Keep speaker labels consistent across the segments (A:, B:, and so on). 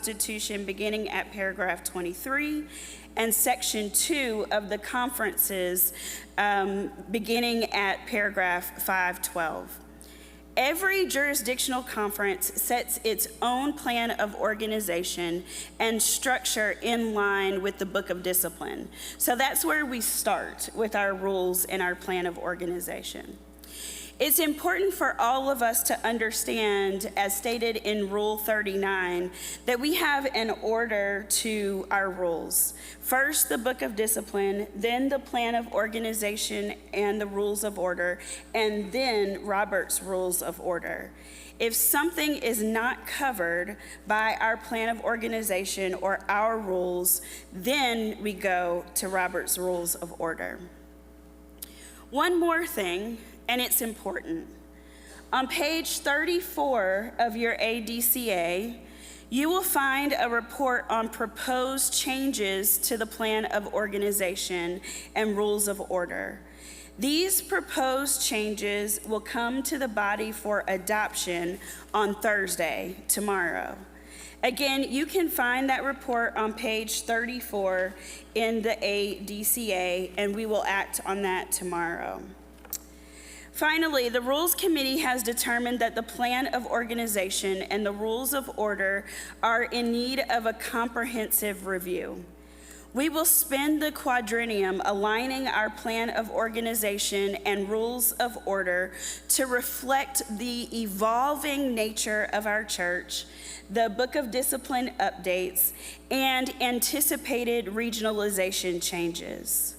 A: Constitution beginning at paragraph 23 and section 2 of the conferences beginning at paragraph 512. Every jurisdictional conference sets its own plan of organization and structure in line with the Book of Discipline. So that's where we start with our rules and our plan of organization. It's important for all of us to understand, as stated in Rule 39, that we have an order to our rules. First, the Book of Discipline, then the Plan of Organization and the Rules of Order, and then Robert's Rules of Order. If something is not covered by our Plan of Organization or our rules, then we go to Robert's Rules of Order. One more thing, and it's important. On page 34 of your ADCA, you will find a report on proposed changes to the Plan of Organization and Rules of Order. These proposed changes will come to the body for adoption on Thursday, tomorrow. Again, you can find that report on page 34 in the ADCA, and we will act on that tomorrow. Finally, the Rules Committee has determined that the Plan of Organization and the Rules of Order are in need of a comprehensive review. We will spend the quadrennium aligning our Plan of Organization and Rules of Order to reflect the evolving nature of our church, the Book of Discipline updates, and anticipated regionalization changes.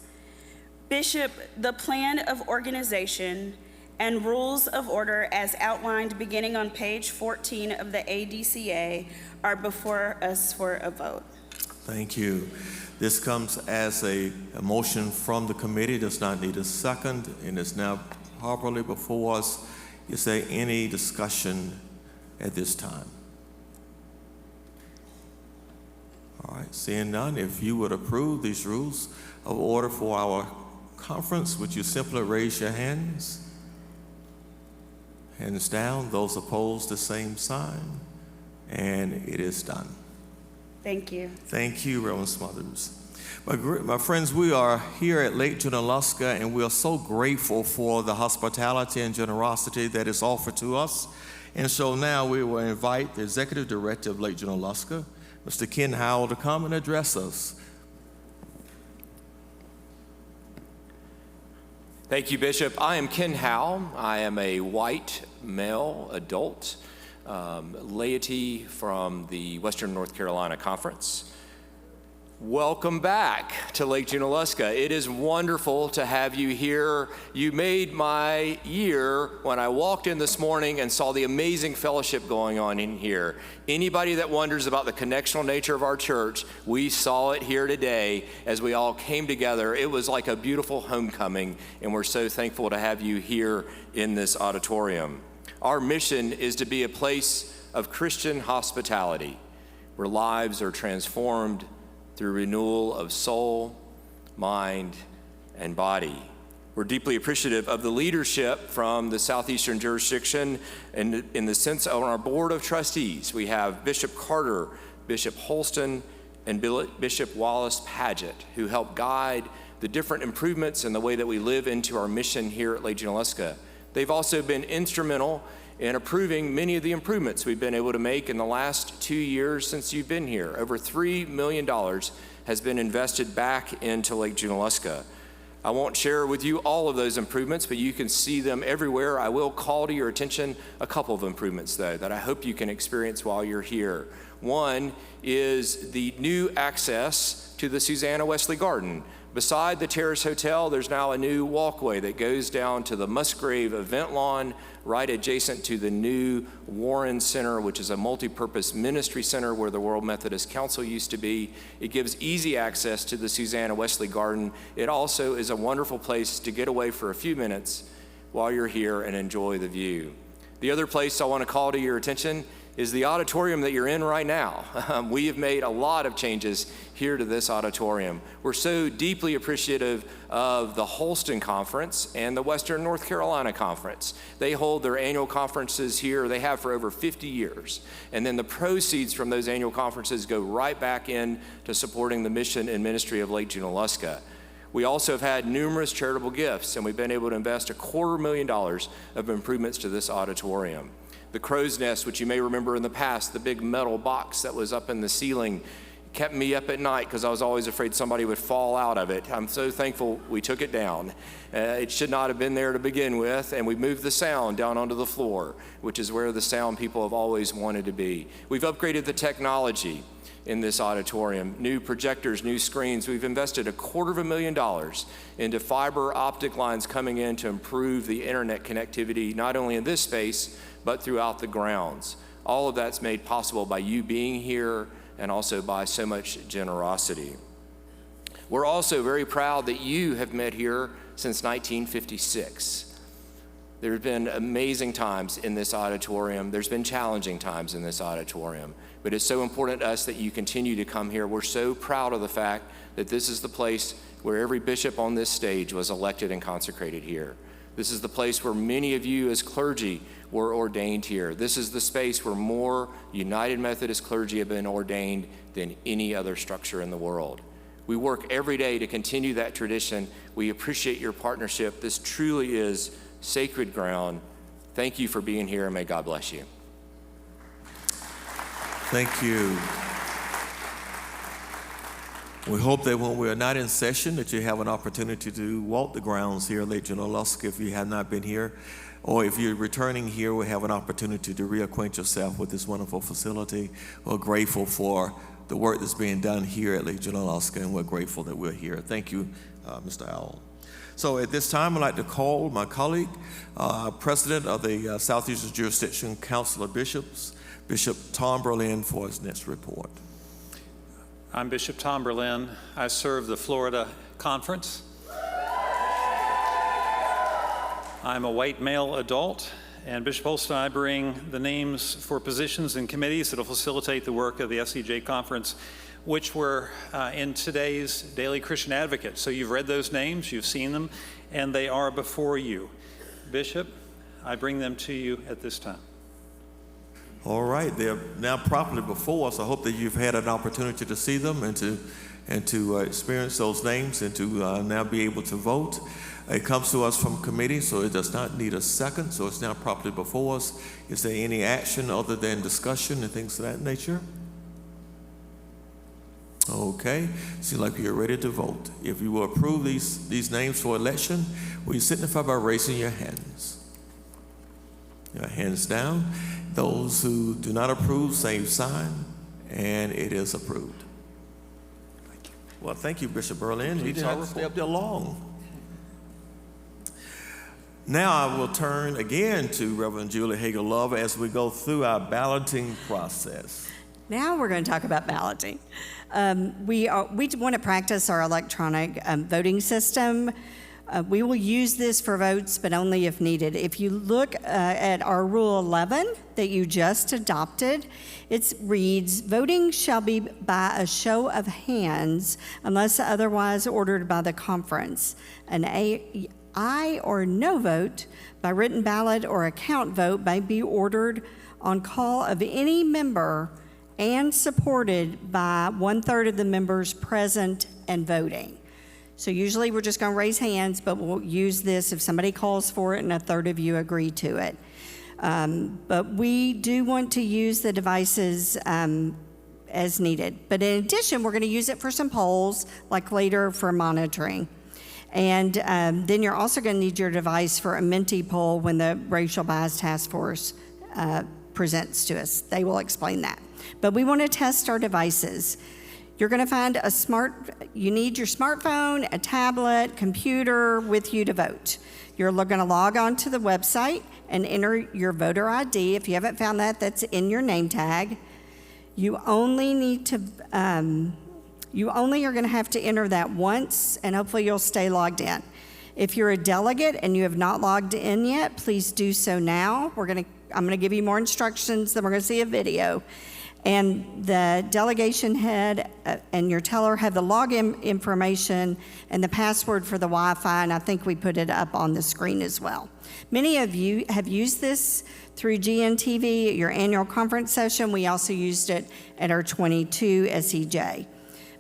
A: Bishop, the Plan of Organization and Rules of Order as outlined beginning on page 14 of the ADCA are before us for a vote.
B: Thank you. This comes as a motion from the committee, does not need a second, and is now properly before us. Is there any discussion at this time? All right, seeing none, if you would approve these rules of order for our conference, would you simply raise your hands? Hands down. Those opposed, the same sign. And it is done.
A: Thank you.
B: Thank you, Reverend Smothers. My friends, we are here at Lake Junaluska, and we are so grateful for the hospitality and generosity that is offered to us. And so now we will invite the Executive Director of Lake Junaluska, Mr. Ken Howell, to come and address us.
C: Thank you, Bishop. I am Ken Howell. I am a white male adult laity from the Western North Carolina Conference. Welcome back to Lake Junaluska. It is wonderful to have you here. You made my year when I walked in this morning and saw the amazing fellowship going on in here. Anybody that wonders about the connectional nature of our church, we saw it here today as we all came together. It was like a beautiful homecoming, and we're so thankful to have you here in this auditorium. Our mission is to be a place of Christian hospitality where lives are transformed through renewal of soul, mind, and body. We're deeply appreciative of the leadership from the Southeastern jurisdiction, and in the sense of our board of trustees, we have Bishop Carter, Bishop Holston, and Bishop Wallace Paget, who help guide the different improvements in the way that we live into our mission here at Lake Junaluska. They've also been instrumental in approving many of the improvements we've been able to make in the last 2 years since you've been here. Over $3 million has been invested back into Lake Junaluska. I won't share with you all of those improvements, but you can see them everywhere. I will call to your attention a couple of improvements, though, that I hope you can experience while you're here. One is the new access to the Susanna Wesley Garden. Beside the Terrace Hotel, there's now a new walkway that goes down to the Musgrave event lawn, right adjacent to the new Warren Center, which is a multi-purpose ministry center where the World Methodist Council used to be. It gives easy access to the Susanna Wesley Garden. It also is a wonderful place to get away for a few minutes while you're here and enjoy the view. The other place I want to call to your attention is the auditorium that you're in right now. We have made a lot of changes here to this auditorium. We're so deeply appreciative of the Holston Conference and the Western North Carolina Conference. They hold their annual conferences here. They have for over 50 years. And then the proceeds from those annual conferences go right back in to supporting the mission and ministry of Lake Junaluska. We also have had numerous charitable gifts, and we've been able to invest $250,000 of improvements to this auditorium. The crow's nest, which you may remember in the past, the big metal box that was up in the ceiling, kept me up at night because I was always afraid somebody would fall out of it. I'm so thankful we took it down. It should not have been there to begin with, and we moved the sound down onto the floor, which is where the sound people have always wanted to be. We've upgraded the technology in this auditorium, new projectors, new screens. We've invested $250,000 into fiber optic lines coming in to improve the internet connectivity, not only in this space, but throughout the grounds. All of that's made possible by you being here and also by so much generosity. We're also very proud that you have met here since 1956. There have been amazing times in this auditorium. There's been challenging times in this auditorium, but it's so important to us that you continue to come here. We're so proud of the fact that this is the place where every bishop on this stage was elected and consecrated here. This is the place where many of you as clergy were ordained here. This is the space where more United Methodist clergy have been ordained than any other structure in the world. We work every day to continue that tradition. We appreciate your partnership. This truly is sacred ground. Thank you for being here, and may God bless you.
B: Thank you. We hope that when we're not in session that you have an opportunity to walk the grounds here at Lake Junaluska if you have not been here. Or if you're returning here, we have an opportunity to reacquaint yourself with this wonderful facility. We're grateful for the work that's being done here at Lake Junaluska, and we're grateful that we're here. Thank you, Mr. Owl. So at this time, I'd like to call my colleague, President of the Southeastern Jurisdiction Council of Bishops, Bishop Tom Berlin, for his next report.
D: I'm Bishop Tom Berlin. I serve the Florida Conference. I'm a white male adult, and Bishop Holston and I bring the names for positions and committees that will facilitate the work of the SEJ Conference, which were in today's Daily Christian Advocate. So you've read those names, you've seen them, and they are before you. Bishop, I bring them to you at this time.
B: All right, they're now properly before us. I hope that you've had an opportunity to see them and to experience those names and to now be able to vote. It comes to us from committee, so it does not need a second, so it's now properly before us. Is there any action other than discussion and things of that nature? Okay, seems like you're ready to vote. If you will approve these names for election, will you signify by raising your hands? Your hands down. Those who do not approve, same sign, and it is approved. Thank you. Well, thank you, Bishop Berlin. You didn't have to stay up there long. Now I will turn again to Reverend Julie Hager-Love as we go through our balloting process.
E: Now we're going to talk about balloting. We want to practice our electronic voting system. We will use this for votes, but only if needed. If you look at our Rule 11 that you just adopted, it reads, voting shall be by a show of hands unless otherwise ordered by the conference. An aye or no vote by written ballot or account vote may be ordered on call of any member and supported by 1/3 of the members present and voting. So usually we're just going to raise hands, but we'll use this if somebody calls for it and 1/3 of you agree to it. But we do want to use the devices as needed. But in addition, we're going to use it for some polls, like later for monitoring. And then you're also going to need your device for a Menti poll when the Racial Bias Task Force presents to us. They will explain that. But we want to test our devices. You're going to find you need your smartphone, a tablet, computer with you to vote. You're going to log on to the website and enter your voter ID. If you haven't found that, that's in your name tag. You only need to, you only are going to have to enter that once, and hopefully you'll stay logged in. If you're a delegate and you have not logged in yet, please do so now. We're going I'm going to give you more instructions, then we're going to see a video. And the delegation head and your teller have the login information and the password for the Wi-Fi, and I think we put it up on the screen as well. Many of you have used this through GNTV at your annual conference session. We also used it at our 22 SEJ.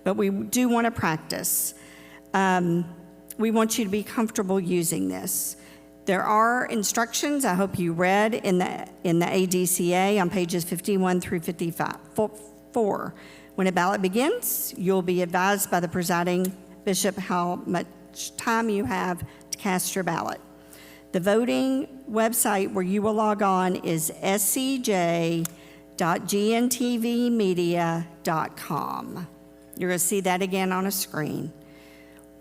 E: But we do want to practice. We want you to be comfortable using this. There are instructions I hope you read in the ADCA on pages 51 through 54. When a ballot begins, you'll be advised by the presiding bishop how much time you have to cast your ballot. The voting website where you will log on is sej.gntvmedia.com. You're going to see that again on a screen.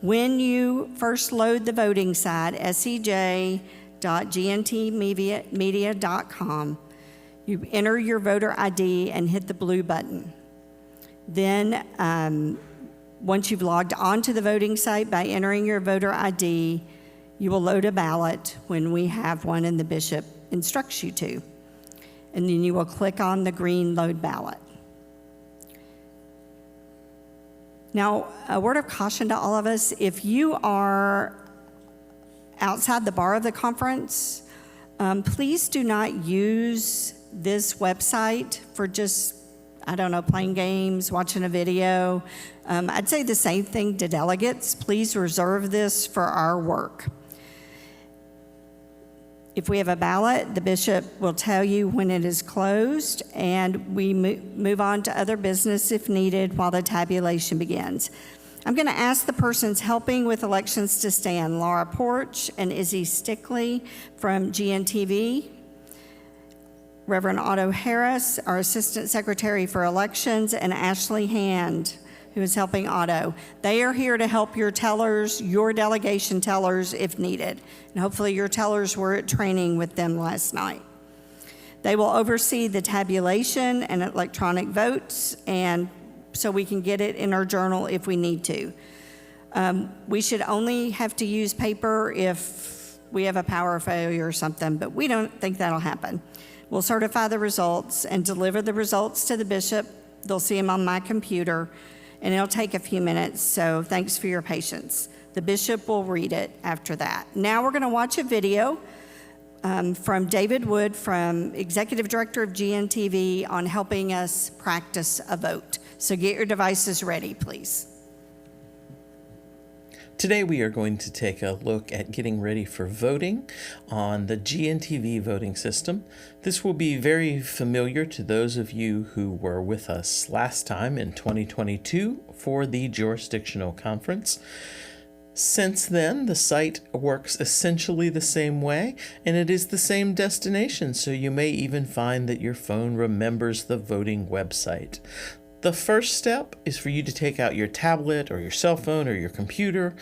E: When you first load the voting site, sej.gntvmedia.com, you enter your voter ID and hit the blue button. Then, once you've logged onto the voting site by entering your voter ID, you will load a ballot when we have one and the bishop instructs you to. And then you will click on the green load ballot. Now, a word of caution to all of us, if you are outside the bar of the conference, please do not use this website for just, I don't know, playing games, watching a video. I'd say the same thing to delegates. Please reserve this for our work. If we have a ballot, the bishop will tell you when it is closed, and we move on to other business if needed while the tabulation begins. I'm going to ask the persons helping with elections to stand. Laura Porch and Izzy Stickley from GNTV. Reverend Otto Harris, our Assistant Secretary for Elections, and Ashley Hand, who is helping Otto. They are here to help your tellers, your delegation tellers, if needed. And hopefully your tellers were at training with them last night. They will oversee the tabulation and electronic votes, and so we can get it in our journal if we need to. We should only have to use paper if we have a power failure or something, but we don't think that'll happen. We'll certify the results and deliver the results to the bishop. They'll see them on my computer, and it'll take a few minutes, so thanks for your patience. The bishop will read it after that. Now we're going to watch a video from David Wood, from Executive Director of GNTV, on helping us practice a vote. So get your devices ready, please.
F: Today we are going to take a look at getting ready for voting on the GNTV voting system. This will be very familiar to those of you who were with us last time in 2022 for the jurisdictional conference. Since then, the site works essentially the same way, and it is the same destination, so you may even find that your phone remembers the voting website. The first step is for you to take out your tablet or your cell phone or your computer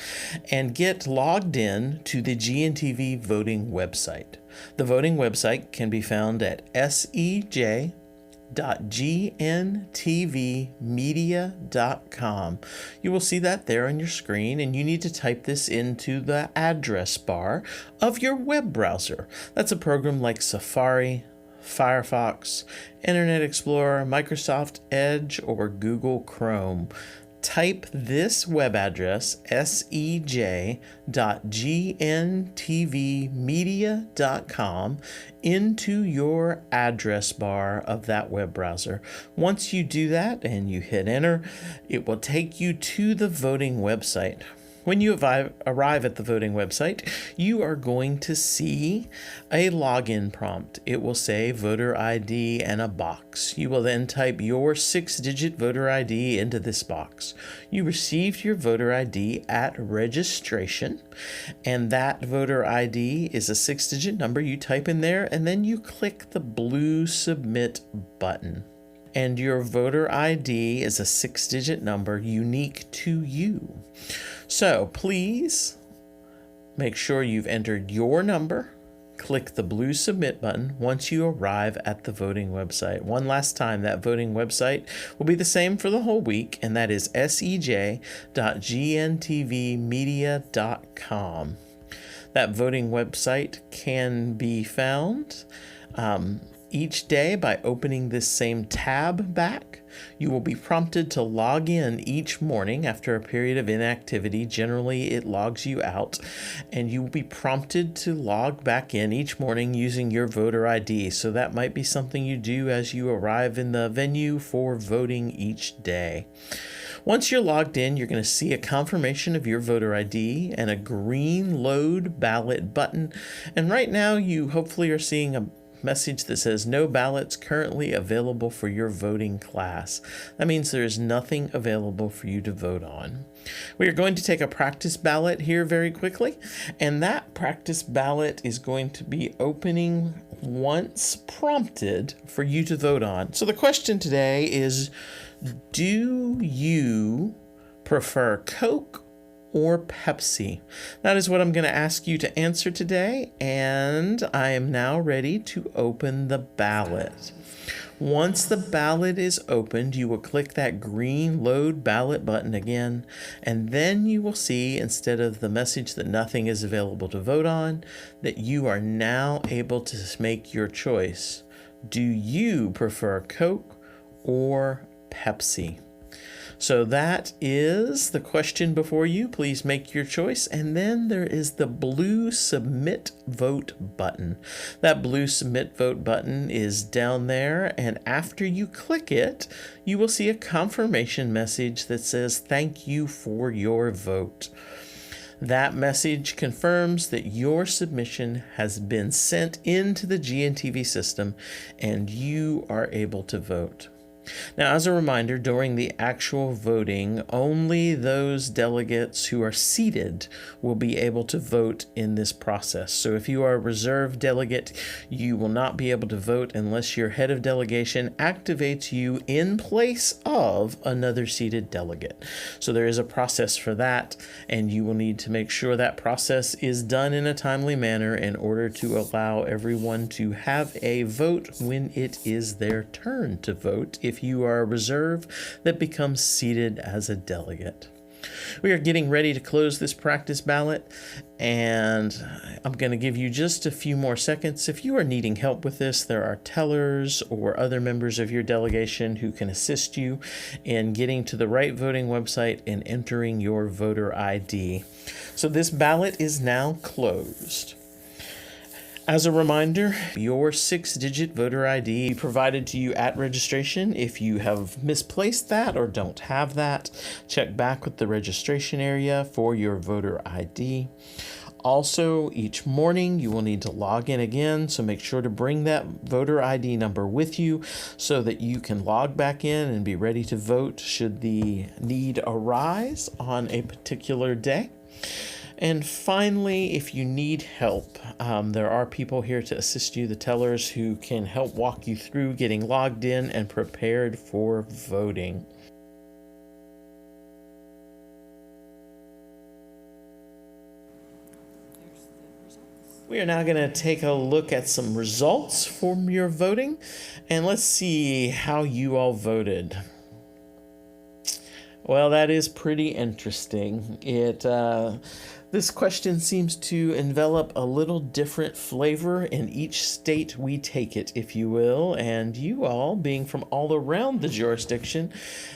F: and get logged in to the GNTV voting website. The voting website can be found at sej.gntvmedia.com. You will see that there on your screen, and you need to type this into the address bar of your web browser. That's a program like Safari, Firefox, Internet Explorer, Microsoft Edge, or Google Chrome. Type this web address, sej.gntvmedia.com, into your address bar of that web browser. Once you do that and you hit enter, it will take you to the voting website. When you arrive at the voting website, you are going to see a login prompt. It will say voter ID and a box. You will then type your 6-digit voter ID into this box. You received your voter ID at registration, and that voter ID is a 6-digit number. You type in there, and then you click the blue submit button. And your voter ID is a 6-digit number unique to you. So please make sure you've entered your number. Click the blue submit button once you arrive at the voting website. One last time, that voting website will be the same for the whole week, and that is sej.gntvmedia.com. That voting website can be found Each day, by opening this same tab back, you will be prompted to log in each morning after a period of inactivity. Generally, it logs you out, and you will be prompted to log back in each morning using your voter ID. So that might be something you do as you arrive in the venue for voting each day. Once you're logged in, you're going to see a confirmation of your voter ID and a green load ballot button. And right now, you hopefully are seeing a message that says no ballots currently available for your voting class. That means there is nothing available for you to vote on. We are going to take a practice ballot here very quickly, and that practice ballot is going to be opening once prompted for you to vote on. So the question today is, do you prefer Coke or Pepsi? That is what I'm going to ask you to answer today, and I am now ready to open the ballot. Once the ballot is opened, you will click that green load ballot button again, and then you will see, instead of the message that nothing is available to vote on, that you are now able to make your choice. Do you prefer Coke or Pepsi? So that is the question before you. Please make your choice. And then there is the blue Submit Vote button. That blue Submit Vote button is down there. And after you click it, you will see a confirmation message that says, "Thank you for your vote." That message confirms that your submission has been sent into the GNTV system and you are able to vote. Now, as a reminder, during the actual voting, only those delegates who are seated will be able to vote in this process. So if you are a reserve delegate, you will not be able to vote unless your head of delegation activates you in place of another seated delegate. So there is a process for that, and you will need to make sure that process is done in a timely manner in order to allow everyone to have a vote when it is their turn to vote, if you are a reserve that becomes seated as a delegate. We are getting ready to close this practice ballot, and I'm going to give you just a few more seconds. If you are needing help with this, there are tellers or other members of your delegation who can assist you in getting to the right voting website and entering your voter ID. So this ballot is now closed. As a reminder, your 6-digit voter ID provided to you at registration. If you have misplaced that or don't have that, check back with the registration area for your voter ID. Also, each morning you will need to log in again, so make sure to bring that voter ID number with you so that you can log back in and be ready to vote should the need arise on a particular day. And finally, if you need help, there are people here to assist you, the tellers, who can help walk you through getting logged in and prepared for voting. We are now going to take a look at some results from your voting, and let's see how you all voted. Well, that is pretty interesting. This question seems to envelop a little different flavor in each state we take it, if you will, and you all, being from all around the jurisdiction,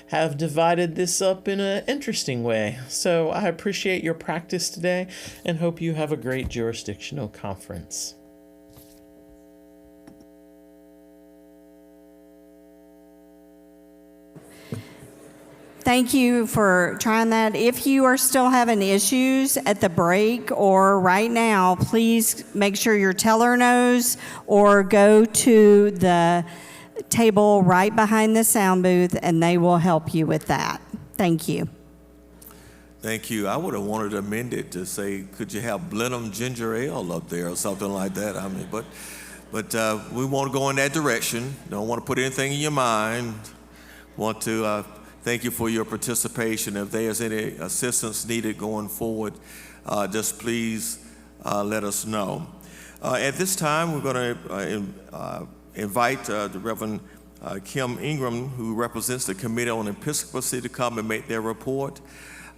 F: have divided this up in an interesting way. So I appreciate your practice today and hope you have a great jurisdictional conference.
E: Thank you for trying that. If you are still having issues at the break or right now, please make sure your teller knows or go to the table right behind the sound booth and they will help you with that. Thank you.
B: Thank you. I would have wanted to amend it to say, could you have Blenheim ginger ale up there or something like that? I mean, but we want to go in that direction. Don't want to put anything in your mind. Want to thank you for your participation. If there's any assistance needed going forward, just please let us know. At this time, we're going to invite the Reverend Kim Ingram, who represents the Committee on Episcopacy, to come and make their report.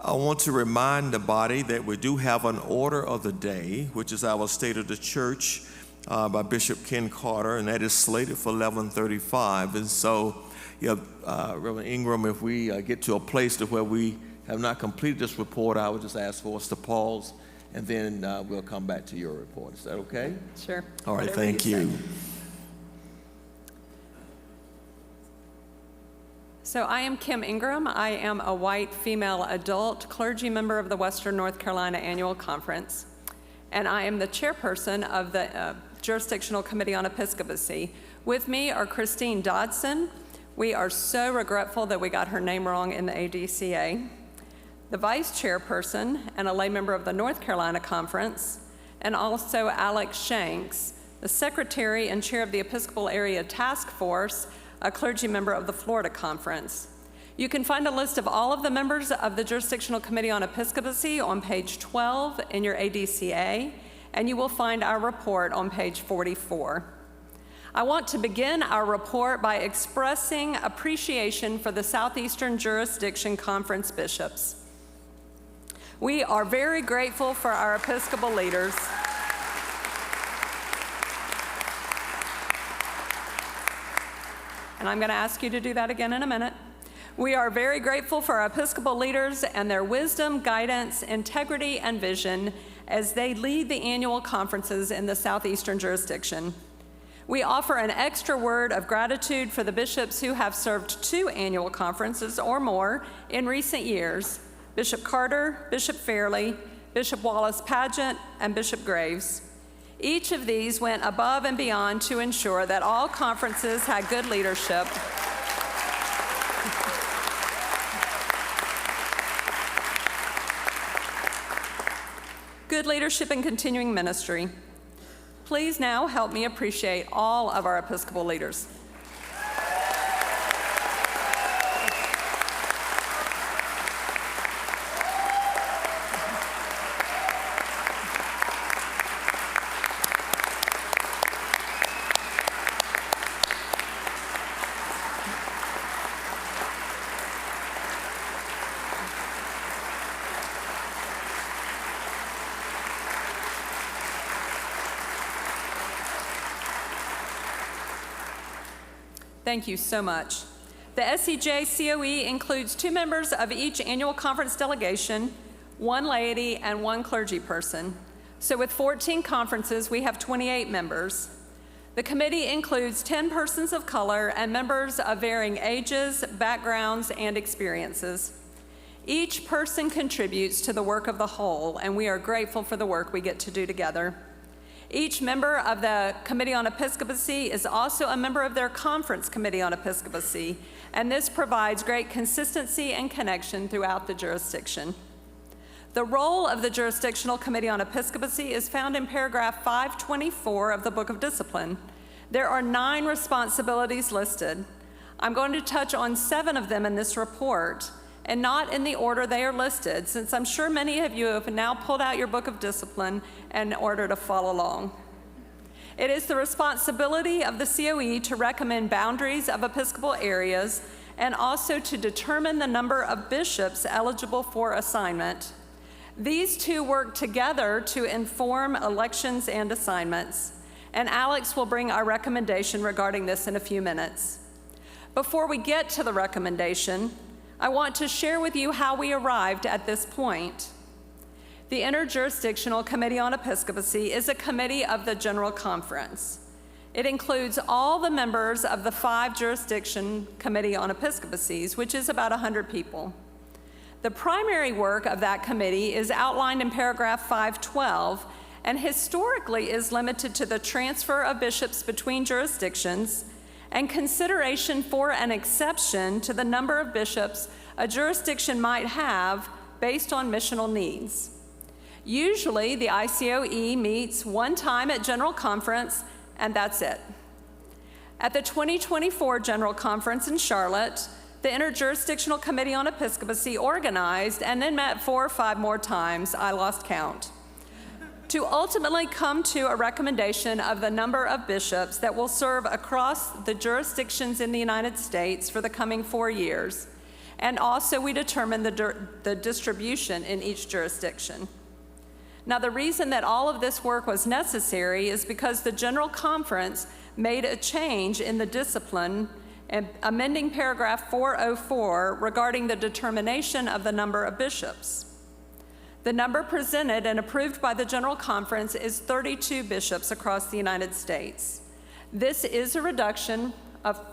B: I want to remind the body that we do have an order of the day, which is our State of the Church. by Bishop Ken Carter, and that is slated for 11:35. And so, Reverend Ingram, if we get to a place to where we have not completed this report, I would just ask for us to pause, and then we'll come back to your report. Is that okay?
G: Sure.
B: All right,
G: Whatever
B: thank you.
G: say. So I am Kim Ingram. I am a white female adult clergy member of the Western North Carolina Annual Conference, and I am the chairperson of the Jurisdictional Committee on Episcopacy. With me are Christine Dodson. We are so regretful that we got her name wrong in the ADCA. The vice chairperson and a lay member of the North Carolina Conference, and also Alex Shanks, the secretary and chair of the Episcopal Area Task Force, a clergy member of the Florida Conference. You can find a list of all of the members of the Jurisdictional Committee on Episcopacy on page 12 in your ADCA, and you will find our report on page 44. I want to begin our report by expressing appreciation for the Southeastern Jurisdiction Conference bishops. We are very grateful for our Episcopal leaders. And I'm going to ask you to do that again in a minute. We are very grateful for our Episcopal leaders and their wisdom, guidance, integrity, and vision as they lead the annual conferences in the Southeastern jurisdiction. We offer an extra word of gratitude for the bishops who have served 2 annual conferences or more in recent years: Bishop Carter, Bishop Fairley, Bishop Wallace Pageant, and Bishop Graves. Each of these went above and beyond to ensure that all conferences had good leadership. Good leadership and continuing ministry. Please now help me appreciate all of our Episcopal leaders. Thank you so much. The SEJ COE includes 2 members of each annual conference delegation, 1 laity, and 1 clergy person. So with 14 conferences, we have 28 members. The committee includes 10 persons of color and members of varying ages, backgrounds, and experiences. Each person contributes to the work of the whole, and we are grateful for the work we get to do together. Each member of the Committee on Episcopacy is also a member of their Conference Committee on Episcopacy, and this provides great consistency and connection throughout the jurisdiction. The role of the Jurisdictional Committee on Episcopacy is found in paragraph 524 of the Book of Discipline. There are 9 responsibilities listed. I'm going to touch on 7 of them in this report, and not in the order they are listed, since I'm sure many of you have now pulled out your Book of Discipline in order to follow along. It is the responsibility of the COE to recommend boundaries of Episcopal areas and also to determine the number of bishops eligible for assignment. These 2 work together to inform elections and assignments, and Alex will bring our recommendation regarding this in a few minutes. Before we get to the recommendation, I want to share with you how we arrived at this point. The Interjurisdictional Committee on Episcopacy is a committee of the General Conference. It includes all the members of the 5 Jurisdiction Committee on Episcopacies, which is about 100 people. The primary work of that committee is outlined in paragraph 512 and historically is limited to the transfer of bishops between jurisdictions and consideration for an exception to the number of bishops a jurisdiction might have based on missional needs. Usually, the ICOE meets 1 time at General Conference, and that's it. At the 2024 General Conference in Charlotte, the Interjurisdictional Committee on Episcopacy organized and then met 4 or 5 more times, I lost count, to ultimately come to a recommendation of the number of bishops that will serve across the jurisdictions in the United States for the coming 4 years. And also we determined the distribution in each jurisdiction. Now, the reason that all of this work was necessary is because the General Conference made a change in the discipline and amending paragraph 404 regarding the determination of the number of bishops. The number presented and approved by the General Conference is 32 bishops across the United States. This is a reduction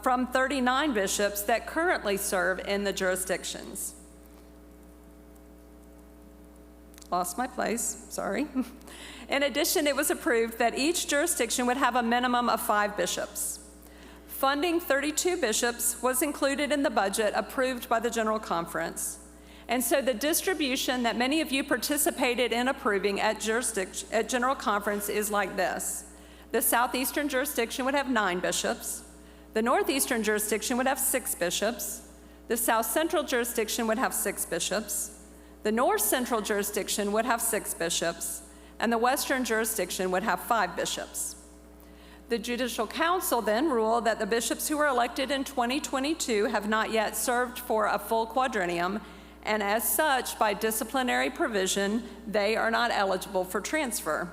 G: from 39 bishops that currently serve in the jurisdictions. Lost my place, sorry. In addition, it was approved that each jurisdiction would have a minimum of 5 bishops. Funding 32 bishops was included in the budget approved by the General Conference. And so the distribution that many of you participated in approving at General Conference is like this. The Southeastern jurisdiction would have 9 bishops. The Northeastern jurisdiction would have 6 bishops. The South Central jurisdiction would have 6 bishops. The North Central jurisdiction would have 6 bishops, and the Western jurisdiction would have 5 bishops. The Judicial Council then ruled that the bishops who were elected in 2022 have not yet served for a full quadrennium, and as such, by disciplinary provision, they are not eligible for transfer.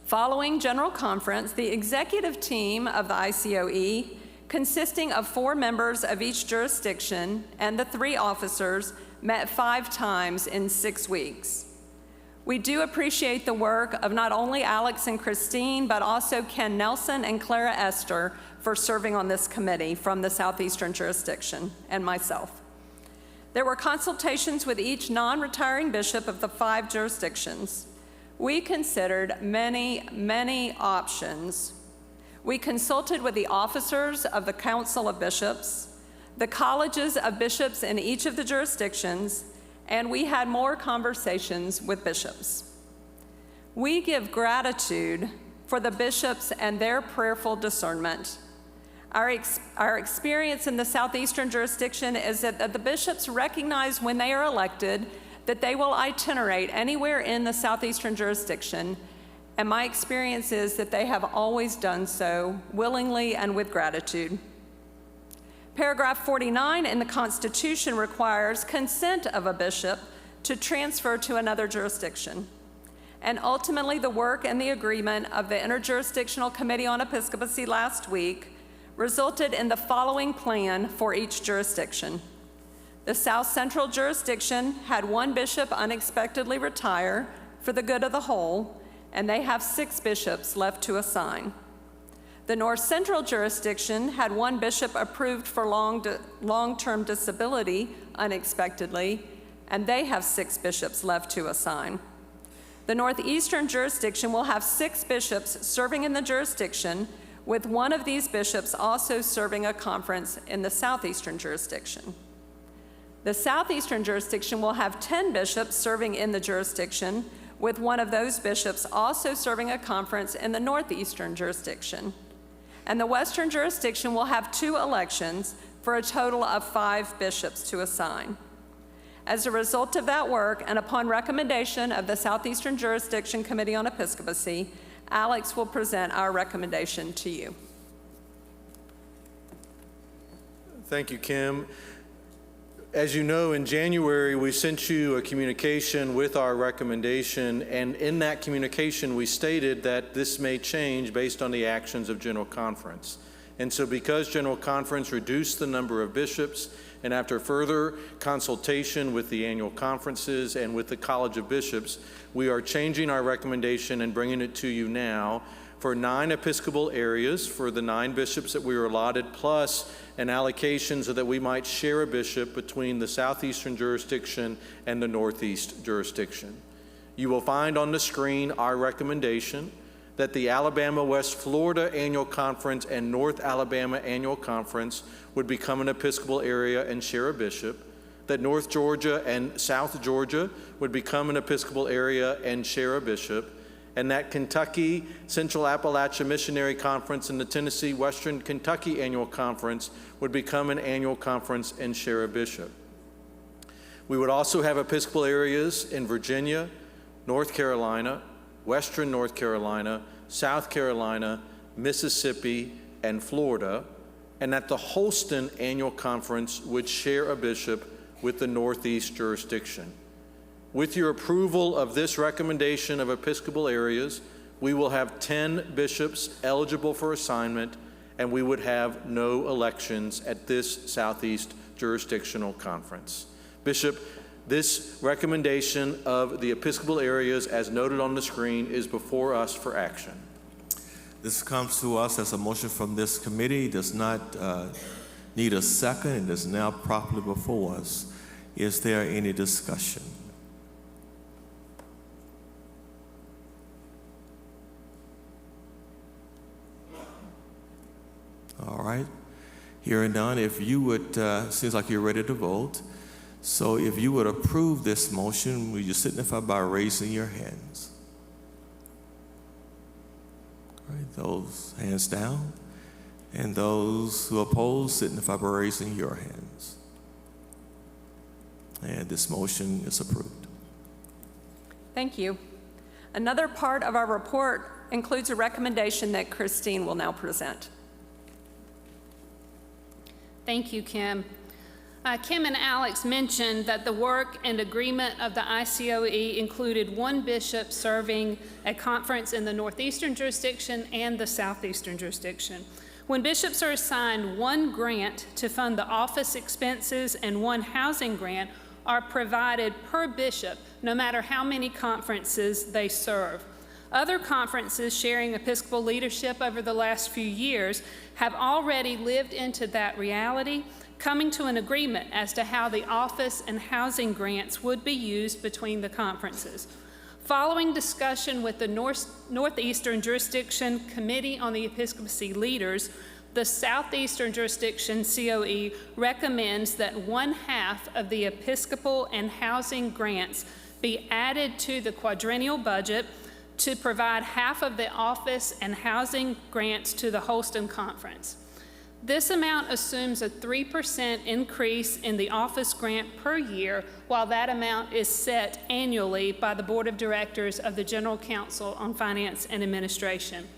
G: Following General Conference, the executive team of the ICOE, consisting of 4 members of each jurisdiction and the 3 officers, met 5 times in 6 weeks. We do appreciate the work of not only Alex and Christine, but also Ken Nelson and Clara Esther for serving on this committee from the Southeastern jurisdiction, and myself. There were consultations with each non-retiring bishop of the 5 jurisdictions. We considered many options. We consulted with the officers of the Council of Bishops, the colleges of bishops in each of the jurisdictions, and we had more conversations with bishops. We give gratitude for the bishops and their prayerful discernment. Our experience in the Southeastern jurisdiction is that the bishops recognize when they are elected that they will itinerate anywhere in the Southeastern jurisdiction, and my experience is that they have always done so willingly and with gratitude. Paragraph 49 in the Constitution requires consent of a bishop to transfer to another jurisdiction. And ultimately, the work and the agreement of the Interjurisdictional Committee on Episcopacy last week resulted in the following plan for each jurisdiction. The South Central jurisdiction had 1 bishop unexpectedly retire for the good of the whole, and they have 6 bishops left to assign. The North Central jurisdiction had 1 bishop approved for long-term disability unexpectedly, and they have 6 bishops left to assign. The Northeastern jurisdiction will have 6 bishops serving in the jurisdiction, with 1 of these bishops also serving a conference in the Southeastern jurisdiction. The Southeastern jurisdiction will have 10 bishops serving in the jurisdiction, with 1 of those bishops also serving a conference in the Northeastern jurisdiction. And the Western jurisdiction will have 2 elections for a total of 5 bishops to assign. As a result of that work, and upon recommendation of the Southeastern Jurisdiction Committee on Episcopacy, Alex will present our recommendation to you.
H: Thank you, Kim. As you know, in January, we sent you a communication with our recommendation, and in that communication, we stated that this may change based on the actions of General Conference. And so because General Conference reduced the number of bishops, and after further consultation with the annual conferences and with the College of Bishops, we are changing our recommendation and bringing it to you now for 9 Episcopal areas for the 9 bishops that we were allotted, plus an allocation so that we might share a bishop between the Southeastern jurisdiction and the Northeast jurisdiction. You will find on the screen our recommendation that the Alabama-West Florida Annual Conference and North Alabama Annual Conference would become an Episcopal area and share a bishop, that North Georgia and South Georgia would become an Episcopal area and share a bishop, and that Kentucky Central Appalachia Missionary Conference and the Tennessee Western Kentucky Annual Conference would become an annual conference and share a bishop. We would also have Episcopal areas in Virginia, North Carolina, Western North Carolina, South Carolina, Mississippi, and Florida, and that the Holston Annual Conference would share a bishop with the Northeast jurisdiction. With your approval of this recommendation of Episcopal areas, we will have 10 bishops eligible for assignment, and we would have no elections at this Southeast Jurisdictional Conference. Bishop, this recommendation of the Episcopal areas, as noted on the screen, is before us for action.
B: This comes to us as a motion from this committee. It does not need a second. It is now properly before us. Is there any discussion? All right. Hearing none, if you would, seems like you're ready to vote. So if you would approve this motion, will you signify by raising your hands? All right, those hands down. And those who oppose, signify by raising your hands. And this motion is approved.
G: Thank you. Another part of our report includes a recommendation that Christine will now present.
I: Thank you, Kim. Kim and Alex mentioned that the work and agreement of the ICOE included one bishop serving a conference in the Northeastern jurisdiction and the Southeastern jurisdiction. When bishops are assigned, one grant to fund the office expenses and one housing grant are provided per bishop, no matter how many conferences they serve. Other conferences sharing Episcopal leadership over the last few years have already lived into that reality, coming to an agreement as to how the office and housing grants would be used between the conferences. Following discussion with the Northeastern Jurisdiction Committee on the Episcopacy Leaders, the Southeastern Jurisdiction COE recommends that 1/2 of the Episcopal and housing grants be added to the quadrennial budget to provide 1/2 of the office and housing grants to the Holston Conference. This amount assumes a 3% increase in the office grant per year, while that amount is set annually by the Board of Directors of the General Council on Finance and Administration.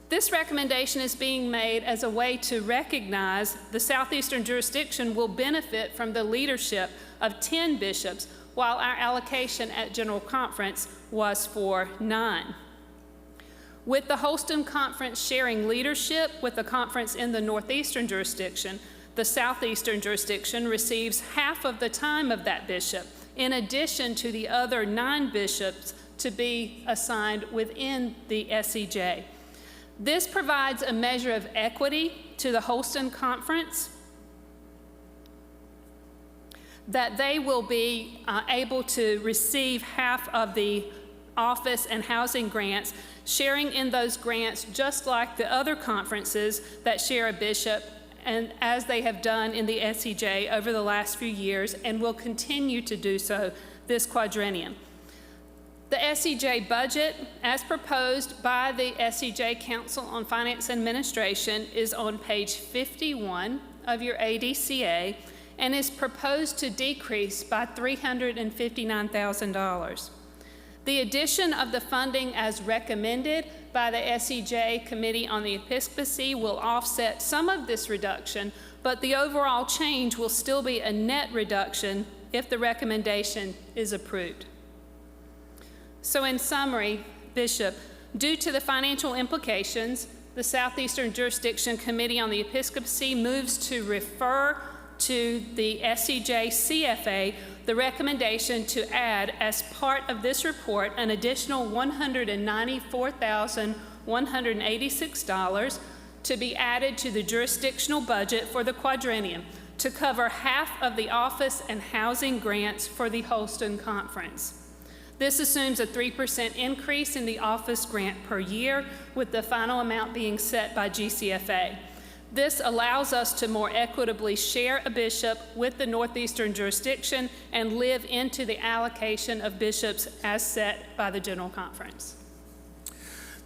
I: This recommendation is being made as a way to recognize the Southeastern jurisdiction will benefit from the leadership of 10 bishops, while our allocation at General Conference was for 9. With the Holston Conference sharing leadership with the conference in the Northeastern jurisdiction, the Southeastern jurisdiction receives 1/2 of the time of that bishop, in addition to the other 9 bishops to be assigned within the SEJ. This provides a measure of equity to the Holston Conference, that they will be able to receive 1/2 of the office and housing grants, sharing in those grants just like the other conferences that share a bishop, and as they have done in the SEJ over the last few years and will continue to do so this quadrennium. The SEJ budget, as proposed by the SEJ Council on Finance and Administration, is on page 51 of your ADCA and is proposed to decrease by $359,000. The addition of the funding as recommended by the SEJ Committee on the Episcopacy will offset some of this reduction, but the overall change will still be a net reduction if the recommendation is approved. So in summary, Bishop, due to the financial implications, the Southeastern Jurisdiction Committee on the Episcopacy moves to refer to the SEJ CFA the recommendation to add, as part of this report, an additional $194,186 to be added to the jurisdictional budget for the quadrennium to cover 1/2 of the office and housing grants for the Holston Conference. This assumes a 3% increase in the office grant per year, with the final amount being set by GCFA. This allows us to more equitably share a bishop with the Northeastern jurisdiction and live into the allocation of bishops as set by the General Conference.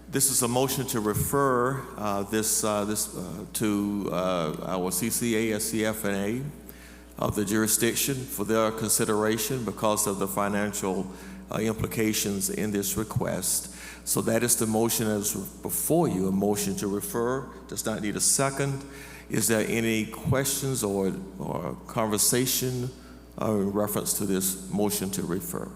B: This is a motion to refer this to our CCA, SCFNA of the jurisdiction for their consideration because of the financial implications in this request. So that is the motion as before you. A motion to refer does not need a second. Is there any questions or conversation in reference to this motion to refer?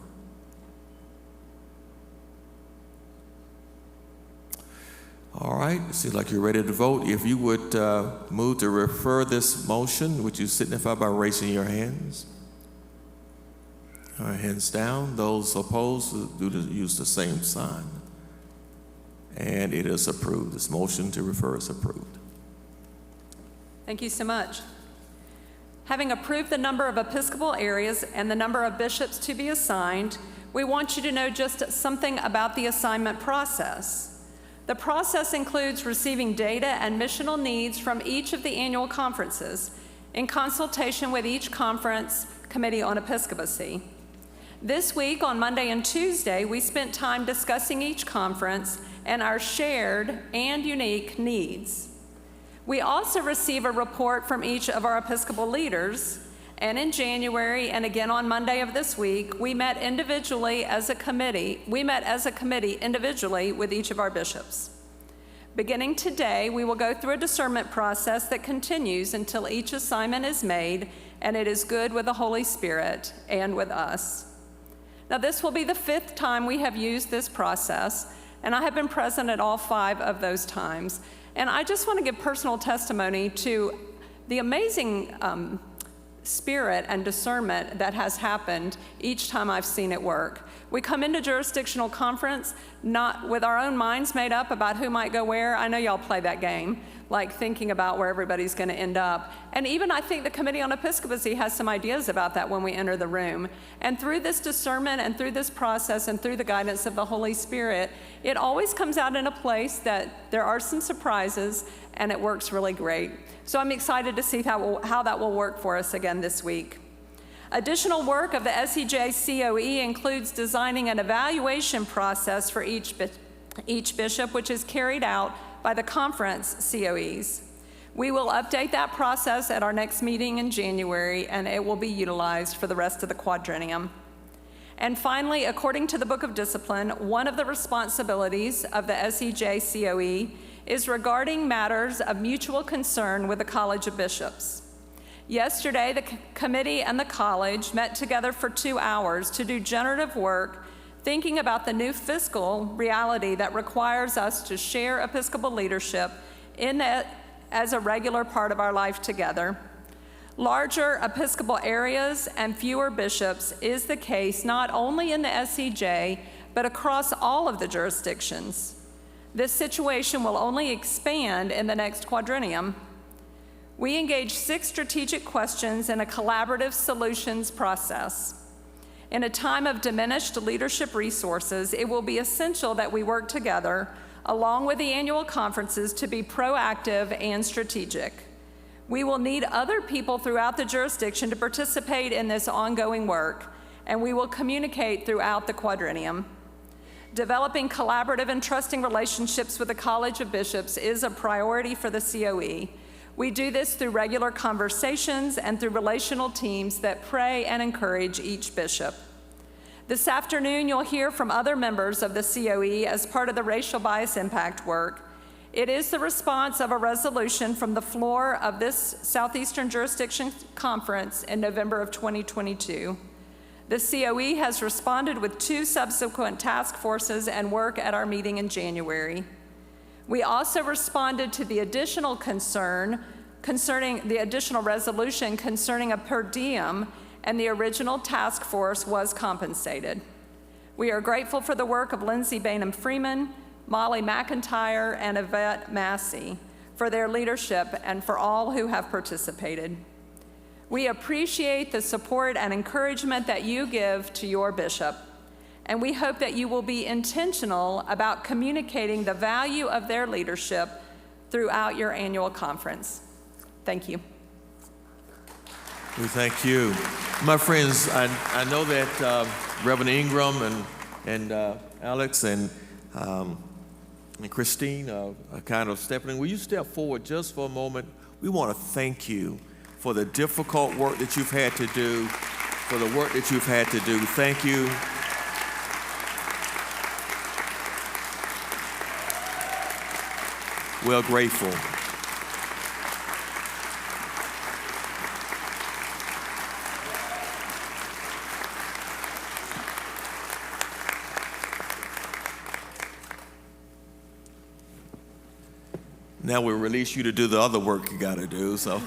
B: All right, it seems like you're ready to vote. If you would move to refer this motion, would you signify by raising your hands? All right, hands down. Those opposed use the same sign. And it is approved. This motion to refer is approved.
G: Thank you so much. Having approved the number of Episcopal areas and the number of bishops to be assigned, we want you to know just something about the assignment process. The process includes receiving data and missional needs from each of the annual conferences in consultation with each conference committee on episcopacy. This week, on Monday and Tuesday, we spent time discussing each conference and our shared and unique needs. We also receive a report from each of our Episcopal leaders, and in January and again on Monday of this week, we met as a committee individually with each of our bishops. Beginning today, we will go through a discernment process that continues until each assignment is made and it is good with the Holy Spirit and with us. Now, this will be the 5th time we have used this process, and I have been present at all 5 of those times. And I just want to give personal testimony to the amazing spirit and discernment that has happened each time I've seen it work. We come into jurisdictional conference not with our own minds made up about who might go where. I know y'all play that game, like thinking about where everybody's going to end up. And even I think the Committee on Episcopacy has some ideas about that when we enter the room. And through this discernment and through this process and through the guidance of the Holy Spirit, it always comes out in a place that there are some surprises and it works really great. So I'm excited to see how that will work for us again this week. Additional work of the SEJ COE includes designing an evaluation process for each bishop, which is carried out by the conference COEs. We will update that process at our next meeting in January, and it will be utilized for the rest of the quadrennium. And finally, according to the Book of Discipline, one of the responsibilities of the SEJ COE is regarding matters of mutual concern with the College of Bishops. Yesterday, the committee and the college met together for 2 hours to do generative work thinking about the new fiscal reality that requires us to share Episcopal leadership as a regular part of our life together. Larger Episcopal areas and fewer bishops is the case not only in the SEJ, but across all of the jurisdictions. This situation will only expand in the next quadrennium. We engage 6 strategic questions in a collaborative solutions process. In a time of diminished leadership resources, it will be essential that we work together, along with the annual conferences, to be proactive and strategic. We will need other people throughout the jurisdiction to participate in this ongoing work, and we will communicate throughout the quadrennium. Developing collaborative and trusting relationships with the College of Bishops is a priority for the COE. We do this through regular conversations and through relational teams that pray and encourage each bishop. This afternoon, you'll hear from other members of the COE as part of the racial bias impact work. It is the response of a resolution from the floor of this Southeastern Jurisdiction Conference in November of 2022. The COE has responded with 2 subsequent task forces and work at our meeting in January. We also responded to the additional resolution concerning a per diem, and the original task force was compensated. We are grateful for the work of Lindsay Bainham Freeman, Molly McIntyre, and Yvette Massey for their leadership and for all who have participated. We appreciate the support and encouragement that you give to your bishop, and we hope that you will be intentional about communicating the value of their leadership throughout your annual conference. Thank you.
B: We thank you. My friends, I know that Reverend Ingram and Alex and Christine are kind of stepping in. Will you step forward just for a moment? We want to thank you for the difficult work that you've had to do, for the work that you've had to do. Thank you. We're grateful. Now we release you to do the other work you got to do. So,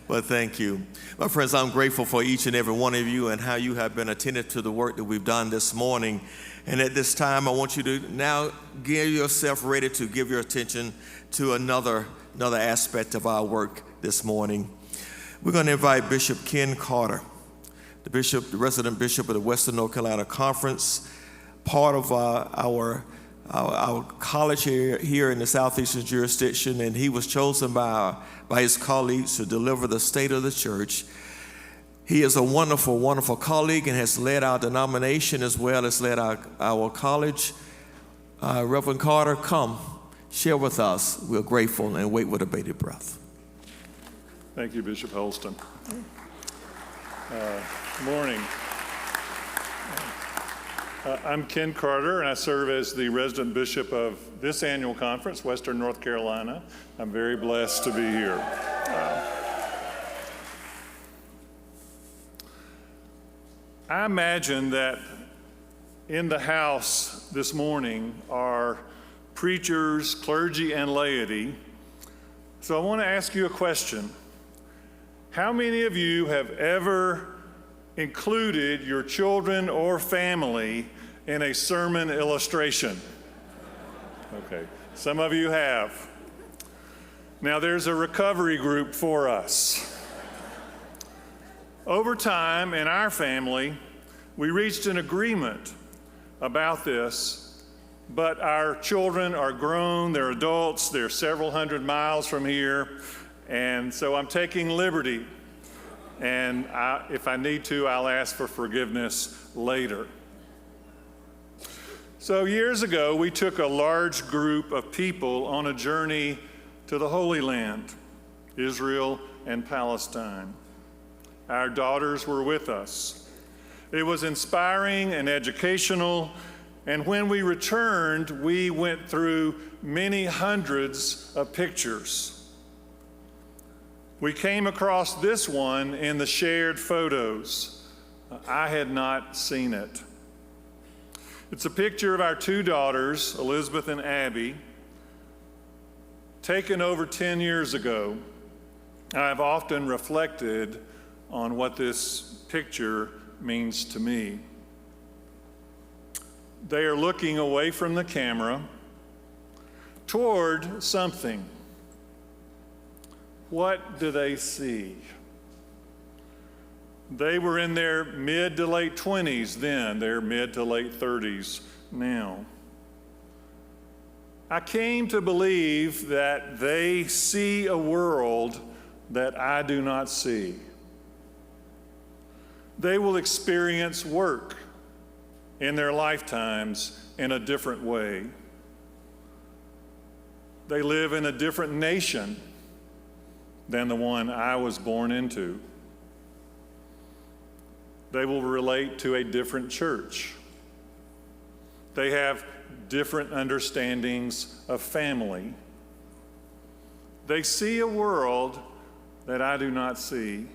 B: but thank you. My friends, I'm grateful for each and every one of you and how you have been attentive to the work that we've done this morning. And at this time, I want you to now get yourself ready to give your attention to another aspect of our work this morning. We're going to invite Bishop Ken Carter, the resident bishop of the Western North Carolina Conference, part of our college here in the Southeastern jurisdiction, and he was chosen by his colleagues to deliver the state of the church. He is a wonderful, wonderful colleague and has led our denomination as well as led our college. Reverend Carter, come, share with us. We're grateful and wait with a bated breath.
J: Thank you, Bishop Holston. Good morning. I'm Ken Carter, and I serve as the resident bishop of this annual conference, Western North Carolina. I'm very blessed to be here. I imagine that in the house this morning are preachers, clergy, and laity. So I want to ask you a question. How many of you have ever included your children or family in a sermon illustration? Okay, some of you have. Now there's a recovery group for us. Over time in our family, we reached an agreement about this, but our children are grown, they're adults, they're several hundred miles from here, and so I'm taking liberty. And if I need to, I'll ask for forgiveness later. So years ago, we took a large group of people on a journey to the Holy Land, Israel and Palestine. Our daughters were with us. It was inspiring and educational, and when we returned, we went through many hundreds of pictures. We came across this one in the shared photos. I had not seen it. It's a picture of our two daughters, Elizabeth and Abby, taken over 10 years ago. I've often reflected on what this picture means to me. They are looking away from the camera toward something. What do they see? They were in their mid to late 20s then, they're mid to late 30s now. I came to believe that they see a world that I do not see. They will experience work in their lifetimes in a different way. They live in a different nation than the one I was born into. They will relate to a different church. They have different understandings of family. They see a world that I do not see.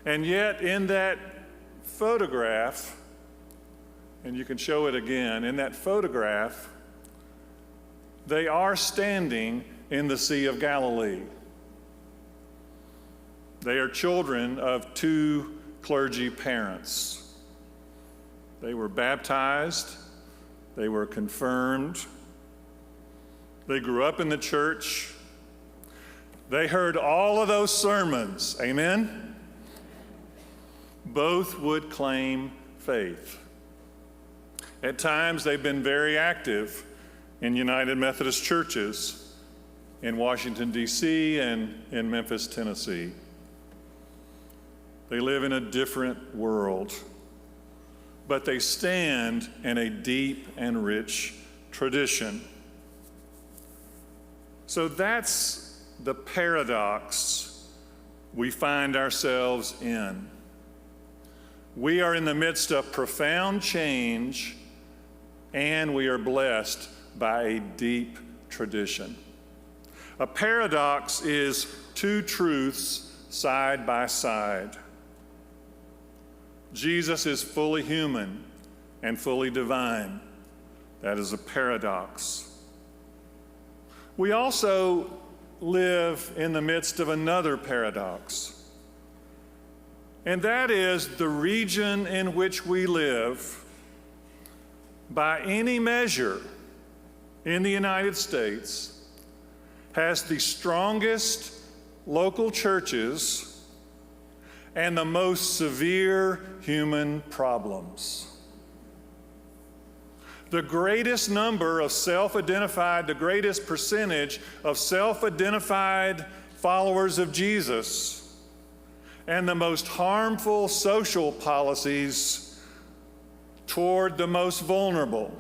J: And yet in that photograph, and you can show it again, in that photograph, they are standing in the Sea of Galilee. They are children of two clergy parents. They were baptized, they were confirmed, they grew up in the church, they heard all of those sermons, amen? Both would claim faith. At times, they've been very active in United Methodist churches in Washington, D.C. and in Memphis, Tennessee. They live in a different world, but they stand in a deep and rich tradition. So that's the paradox we find ourselves in. We are in the midst of profound change, and we are blessed by a deep tradition. A paradox is two truths side by side. Jesus is fully human and fully divine. That is a paradox. We also live in the midst of another paradox, and that is the region in which we live, by any measure in the United States, has the strongest local churches and the most severe human problems. The greatest number of the greatest percentage of self-identified followers of Jesus, and the most harmful social policies toward the most vulnerable.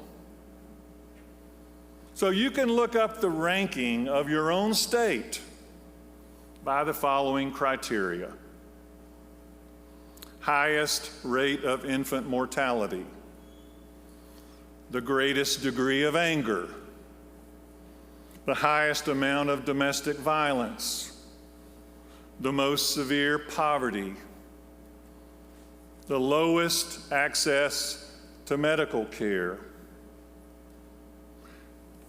J: So you can look up the ranking of your own state by the following criteria: highest rate of infant mortality, the greatest degree of anger, the highest amount of domestic violence, the most severe poverty, the lowest access to medical care.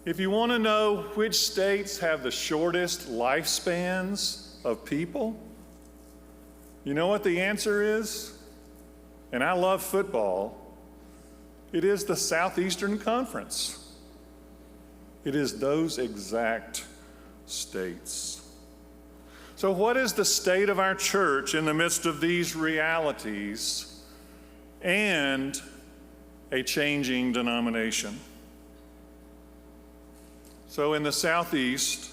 J: If you want to know which states have the shortest lifespans of people, you know what the answer is? And I love football. It is the Southeastern Conference. It is those exact states. So what is the state of our church in the midst of these realities and a changing denomination? So in the Southeast,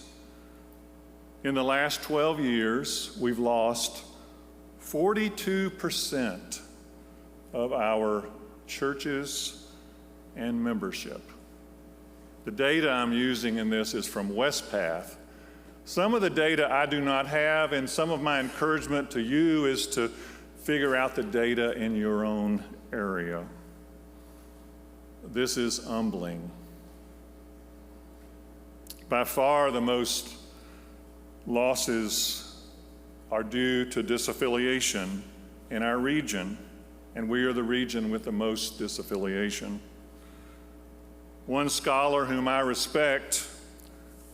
J: in the last 12 years, we've lost 42% of our churches and membership. The data I'm using in this is from Westpath. Some of the data I do not have, and some of my encouragement to you is to figure out the data in your own area. This is humbling. By far, the most losses are due to disaffiliation in our region, and we are the region with the most disaffiliation. One scholar whom I respect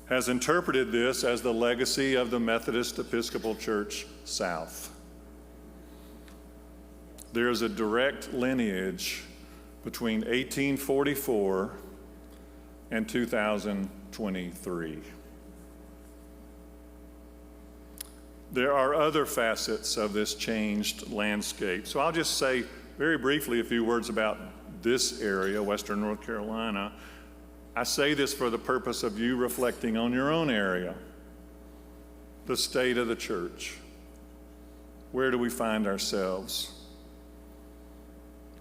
J: has interpreted this as the legacy of the Methodist Episcopal Church South. There is a direct lineage between 1844 and 2023. There are other facets of this changed landscape. So I'll just say very briefly a few words about this area, Western North Carolina. I say this for the purpose of you reflecting on your own area, the state of the church. Where do we find ourselves?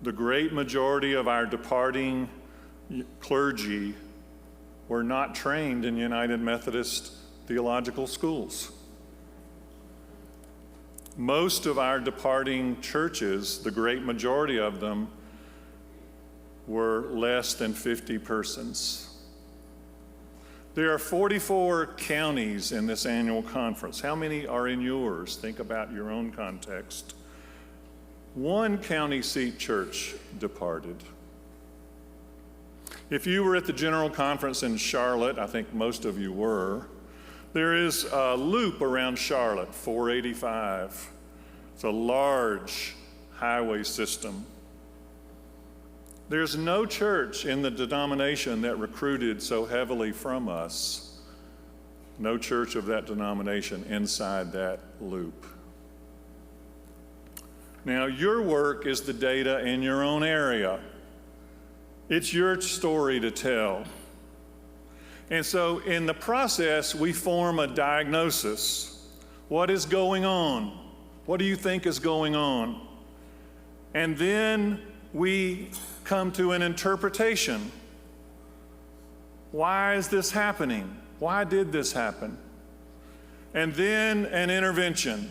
J: The great majority of our departing clergy were not trained in United Methodist theological schools. Most of our departing churches, the great majority of them, were less than 50 persons. There are 44 counties in this annual conference. How many are in yours? Think about your own context. One county seat church departed. If you were at the General Conference in Charlotte, I think most of you were, there is a loop around Charlotte, 485. It's a large highway system. There's no church in the denomination that recruited so heavily from us. No church of that denomination inside that loop. Now, your work is the data in your own area. It's your story to tell. And so in the process, we form a diagnosis. What is going on? What do you think is going on? And then we come to an interpretation. Why is this happening? Why did this happen? And then an intervention.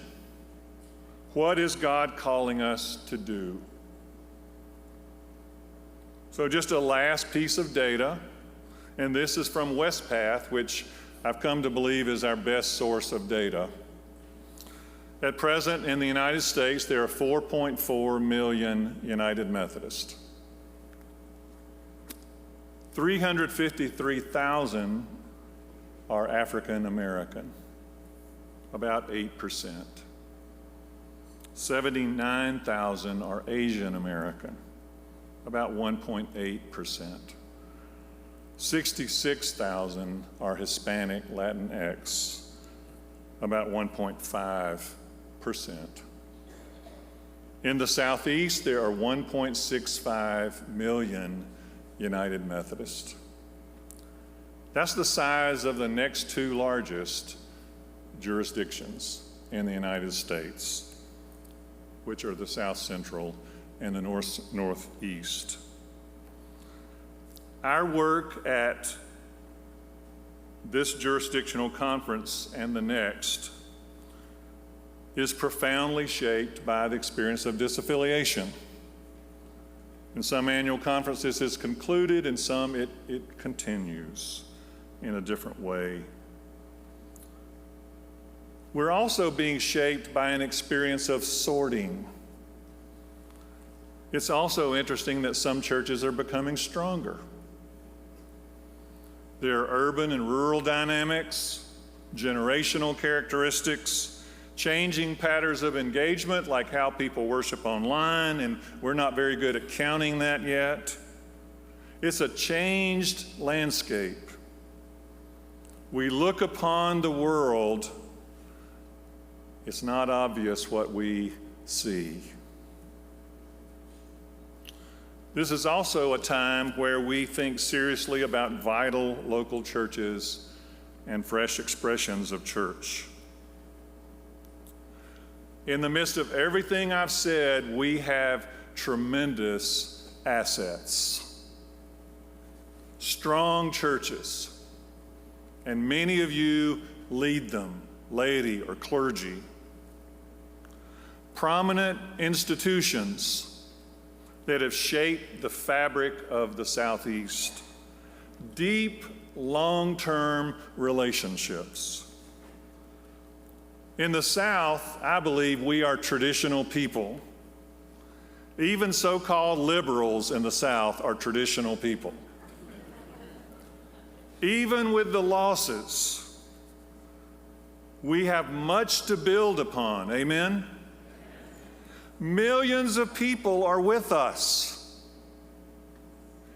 J: What is God calling us to do? So just a last piece of data, and this is from Westpath, which I've come to believe is our best source of data. At present, in the United States, there are 4.4 million United Methodists. 353,000 are African American, about 8%. 79,000 are Asian American, about 1.8%. 66,000 are Hispanic Latinx, about 1.5%. In the Southeast, there are 1.65 million United Methodists. That's the size of the next two largest jurisdictions in the United States, which are the South Central and the Northeast. Our work at this jurisdictional conference and the next is profoundly shaped by the experience of disaffiliation. In some annual conferences it's concluded, in some it continues in a different way. We're also being shaped by an experience of sorting. It's also interesting that some churches are becoming stronger. There are urban and rural dynamics, generational characteristics, changing patterns of engagement, like how people worship online, and we're not very good at counting that yet. It's a changed landscape. We look upon the world, it's not obvious what we see. This is also a time where we think seriously about vital local churches and fresh expressions of church. In the midst of everything I've said, we have tremendous assets. Strong churches, and many of you lead them, laity or clergy. Prominent institutions that have shaped the fabric of the Southeast. Deep, long-term relationships. In the South, I believe we are traditional people. Even so-called liberals in the South are traditional people. Even with the losses, we have much to build upon. Amen? Millions of people are with us,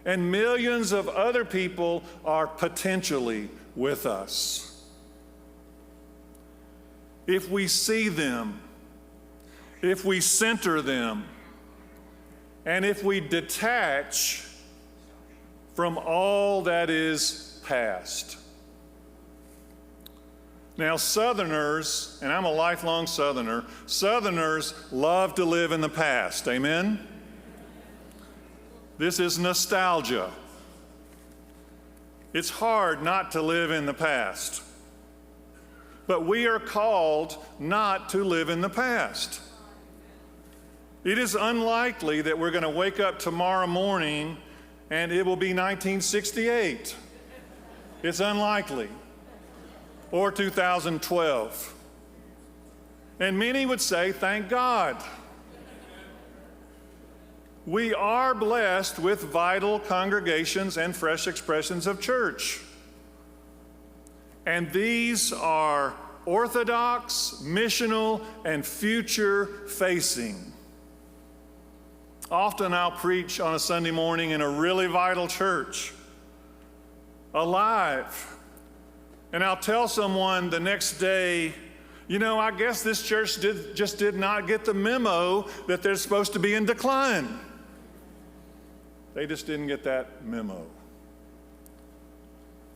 J: and millions of other people are potentially with us. If we see them, if we center them, and if we detach from all that is past. Now, Southerners, and I'm a lifelong Southerner, Southerners love to live in the past. Amen? This is nostalgia. It's hard not to live in the past. But we are called not to live in the past. It is unlikely that we're going to wake up tomorrow morning and it will be 1968. It's unlikely. Or 2012. And many would say, thank God. We are blessed with vital congregations and fresh expressions of church. And these are orthodox, missional, and future-facing. Often I'll preach on a Sunday morning in a really vital church, alive. And I'll tell someone the next day, you know, I guess this church just did not get the memo that they're supposed to be in decline. They just didn't get that memo.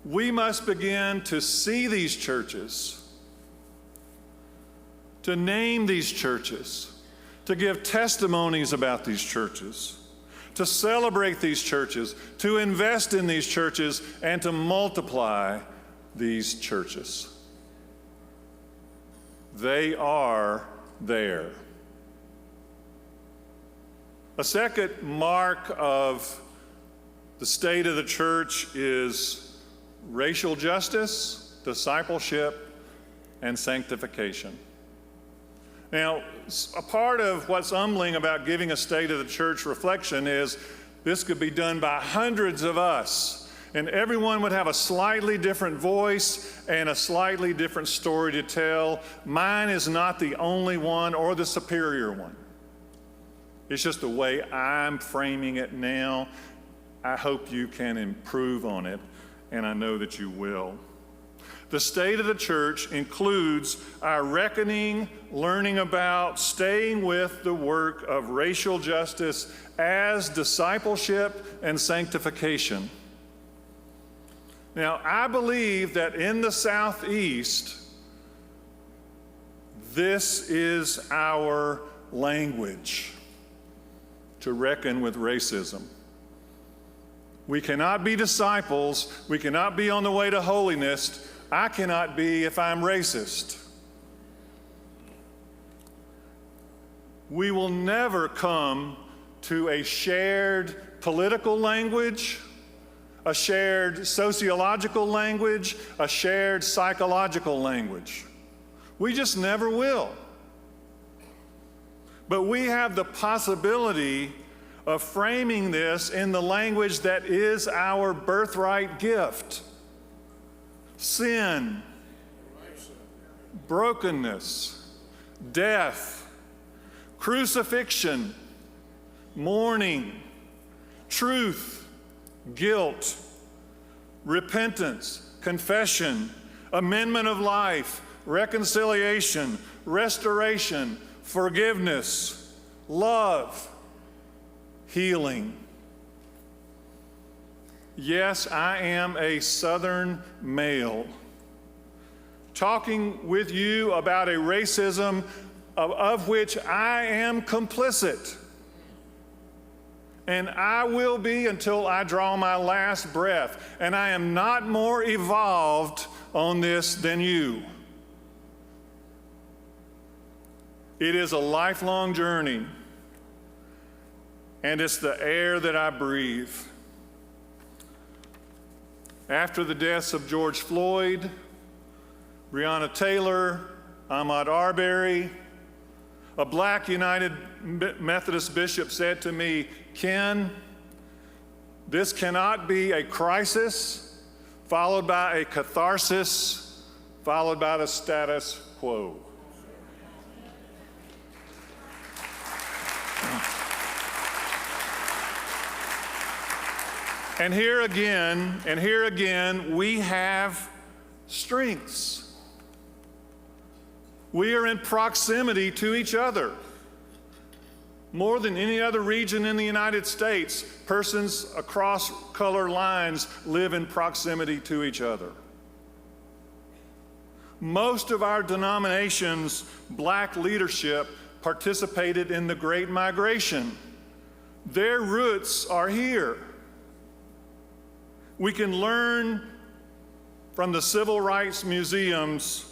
J: We must begin to see these churches, to name these churches, to give testimonies about these churches, to celebrate these churches, to invest in these churches, and to multiply these churches. They are there. A second mark of the state of the church is racial justice, discipleship, and sanctification. Now, a part of what's humbling about giving a state of the church reflection is this could be done by hundreds of us. and everyone would have a slightly different voice and a slightly different story to tell. Mine is not the only one or the superior one. It's just the way I'm framing it now. I hope you can improve on it, and I know that you will. The state of the church includes our reckoning, learning about, staying with the work of racial justice as discipleship and sanctification. Now, I believe that in the Southeast, this is our language to reckon with racism. We cannot be disciples. We cannot be on the way to holiness. I cannot be if I'm racist. We will never come to a shared political language, a shared sociological language, a shared psychological language. We just never will. But we have the possibility of framing this in the language that is our birthright gift. Sin, brokenness, death, crucifixion, mourning, truth, guilt, repentance, confession, amendment of life, reconciliation, restoration, forgiveness, love, healing. Yes, I am a Southern male, talking with you about a racism of which I am complicit. And I will be until I draw my last breath. And I am not more evolved on this than you. It is a lifelong journey, and it's the air that I breathe. After the deaths of George Floyd, Breonna Taylor, Ahmaud Arbery, a black United Methodist bishop said to me, "Ken, this cannot be a crisis followed by a catharsis, followed by the status quo." And here again, we have strengths. We are in proximity to each other. More than any other region in the United States, persons across color lines live in proximity to each other. Most of our denominations' black leadership participated in the Great Migration. Their roots are here. We can learn from the civil rights museums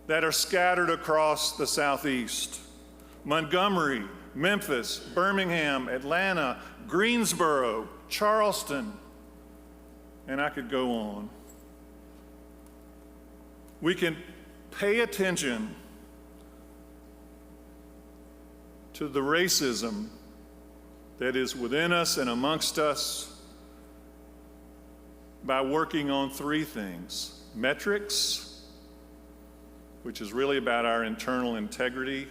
J: that are scattered across the Southeast. Montgomery, Memphis, Birmingham, Atlanta, Greensboro, Charleston, and I could go on. We can pay attention to the racism that is within us and amongst us by working on three things: metrics, which is really about our internal integrity;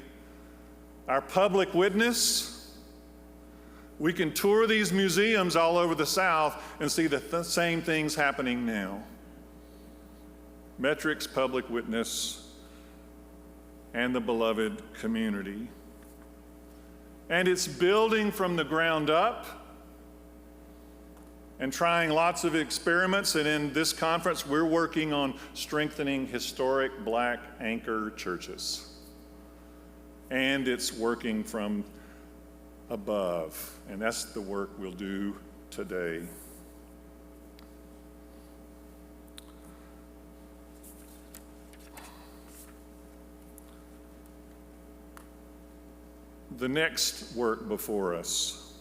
J: our public witness. We can tour these museums all over the South and see the same things happening now. Metrics, public witness, and the beloved community. And it's building from the ground up and trying lots of experiments. And in this conference, we're working on strengthening historic black anchor churches. And it's working from above. And that's the work we'll do today. The next work before us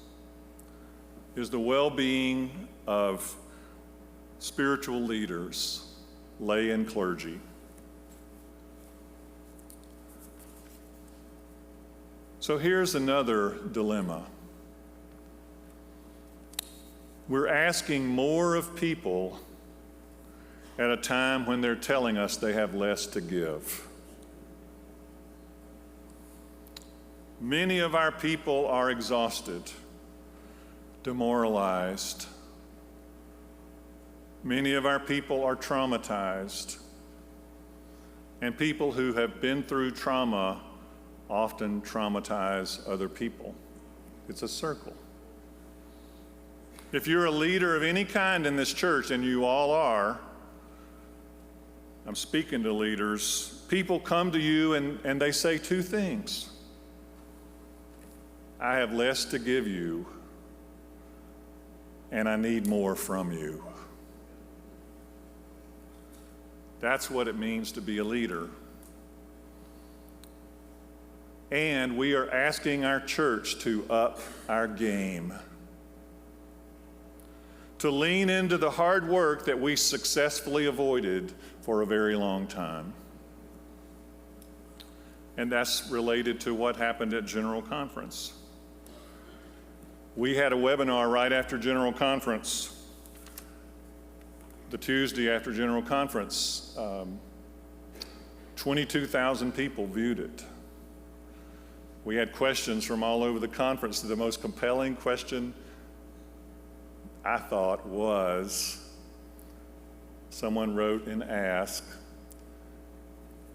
J: is the well-being of spiritual leaders, lay and clergy. So here's another dilemma. We're asking more of people at a time when they're telling us they have less to give. Many of our people are exhausted, demoralized. Many of our people are traumatized. And people who have been through trauma often traumatize other people. It's a circle. If you're a leader of any kind in this church, and you all are, I'm speaking to leaders, people come to you and they say two things. I have less to give you, and I need more from you. That's what it means to be a leader. And we are asking our church to up our game, to lean into the hard work that we successfully avoided for a very long time. And that's related to what happened at General Conference. We had a webinar right after General Conference. The Tuesday after General Conference, 22,000 people viewed it. We had questions from all over the conference. The most compelling question, I thought, was someone wrote and asked,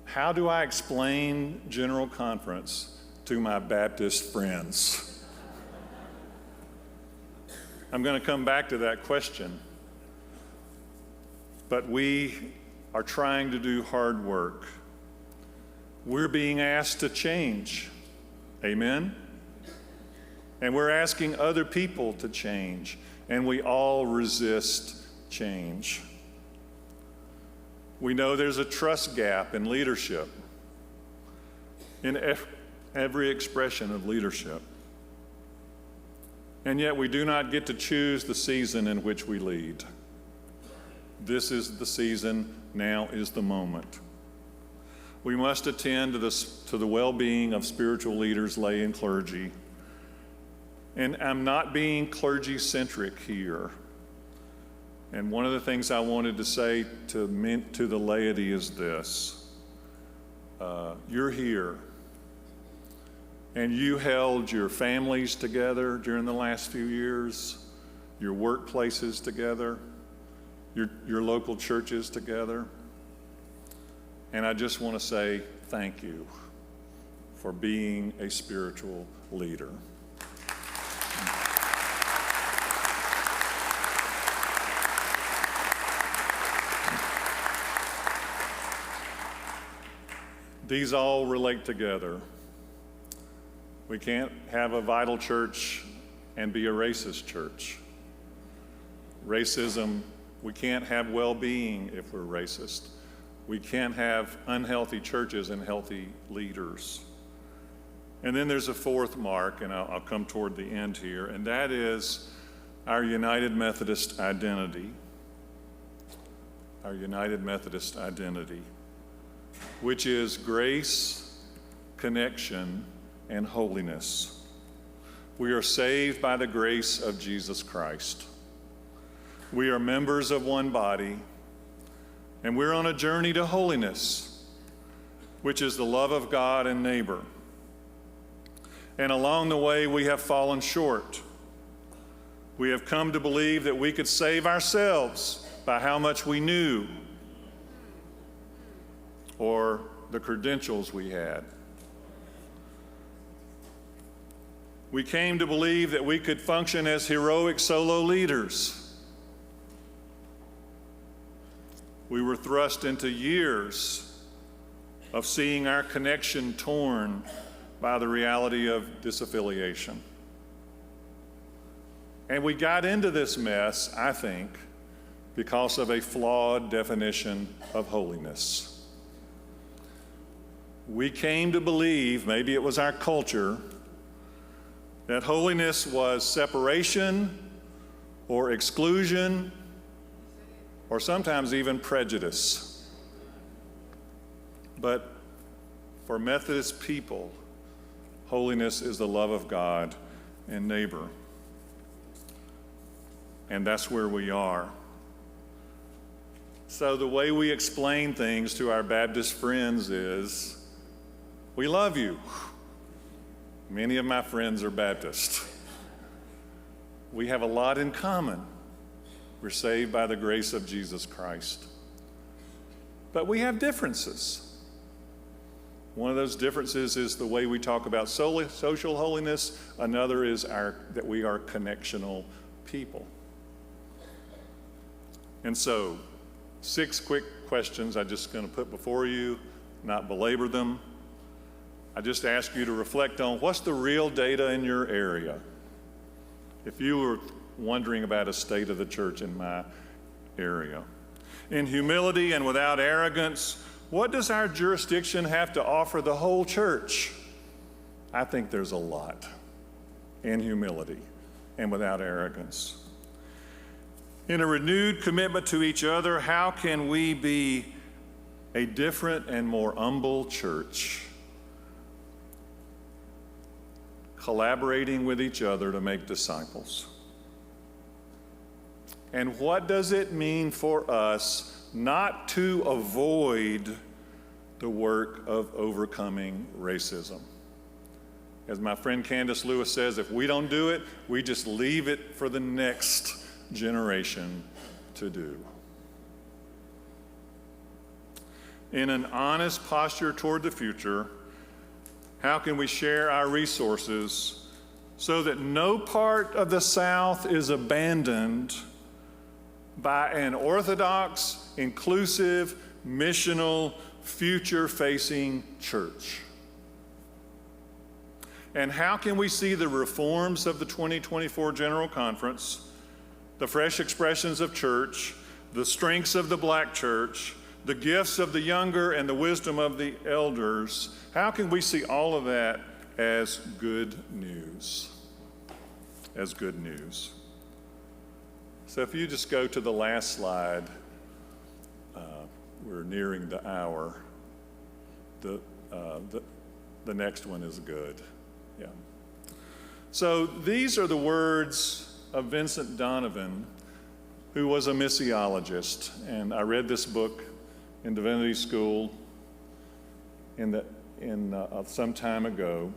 J: how do I explain General Conference to my Baptist friends? I'm going to come back to that question. But we are trying to do hard work. We're being asked to change. Amen? And we're asking other people to change. And we all resist change. We know there's a trust gap in leadership, in every expression of leadership. And yet we do not get to choose the season in which we lead. This is the season, now is the moment. We must attend to the well-being of spiritual leaders, lay, and clergy. And I'm not being clergy-centric here. And one of the things I wanted to say to the laity is this. You're here, and you held your families together during the last few years, your workplaces together, your local churches together. And I just want to say thank you for being a spiritual leader. These all relate together. We can't have a vital church and be a racist church. Racism, we can't have well-being if we're racist. We can't have unhealthy churches and healthy leaders. And then there's a fourth mark, and I'll come toward the end here, and that is our United Methodist identity. Our United Methodist identity, which is grace, connection, and holiness. We are saved by the grace of Jesus Christ. We are members of one body, and we're on a journey to holiness, which is the love of God and neighbor. And along the way, we have fallen short. We have come to believe that we could save ourselves by how much we knew or the credentials we had. We came to believe that we could function as heroic solo leaders. We were thrust into years of seeing our connection torn by the reality of disaffiliation. And we got into this mess, I think, because of a flawed definition of holiness. We came to believe, maybe it was our culture, that holiness was separation or exclusion or sometimes even prejudice. But for Methodist people, holiness is the love of God and neighbor. and that's where we are. So the way we explain things to our Baptist friends is, we love you. Many of my friends are Baptist. We have a lot in common. We're saved by the grace of Jesus Christ. But we have differences. One of those differences is the way we talk about social holiness. Another is that we are connectional people. And so, 6 quick questions I'm just going to put before you, not belabor them. I just ask you to reflect on what's the real data in your area. If you were wondering about a state of the church in my area. In humility and without arrogance, what does our jurisdiction have to offer the whole church? I think there's a lot. In humility and without arrogance. In a renewed commitment to each other, how can we be a different and more humble church? Collaborating with each other to make disciples. And what does it mean for us not to avoid the work of overcoming racism? As my friend Candace Lewis says, if we don't do it, we just leave it for the next generation to do. In an honest posture toward the future, how can we share our resources so that no part of the South is abandoned by an orthodox, inclusive, missional, future-facing church? And how can we see the reforms of the 2024 General Conference, the fresh expressions of church, the strengths of the black church, the gifts of the younger and the wisdom of the elders, how can we see all of that as good news? As good news. So if you just go to the last slide, we're nearing the hour. The next one is good. Yeah. So these are the words of Vincent Donovan, who was a missiologist. And I read this book in divinity school some time ago.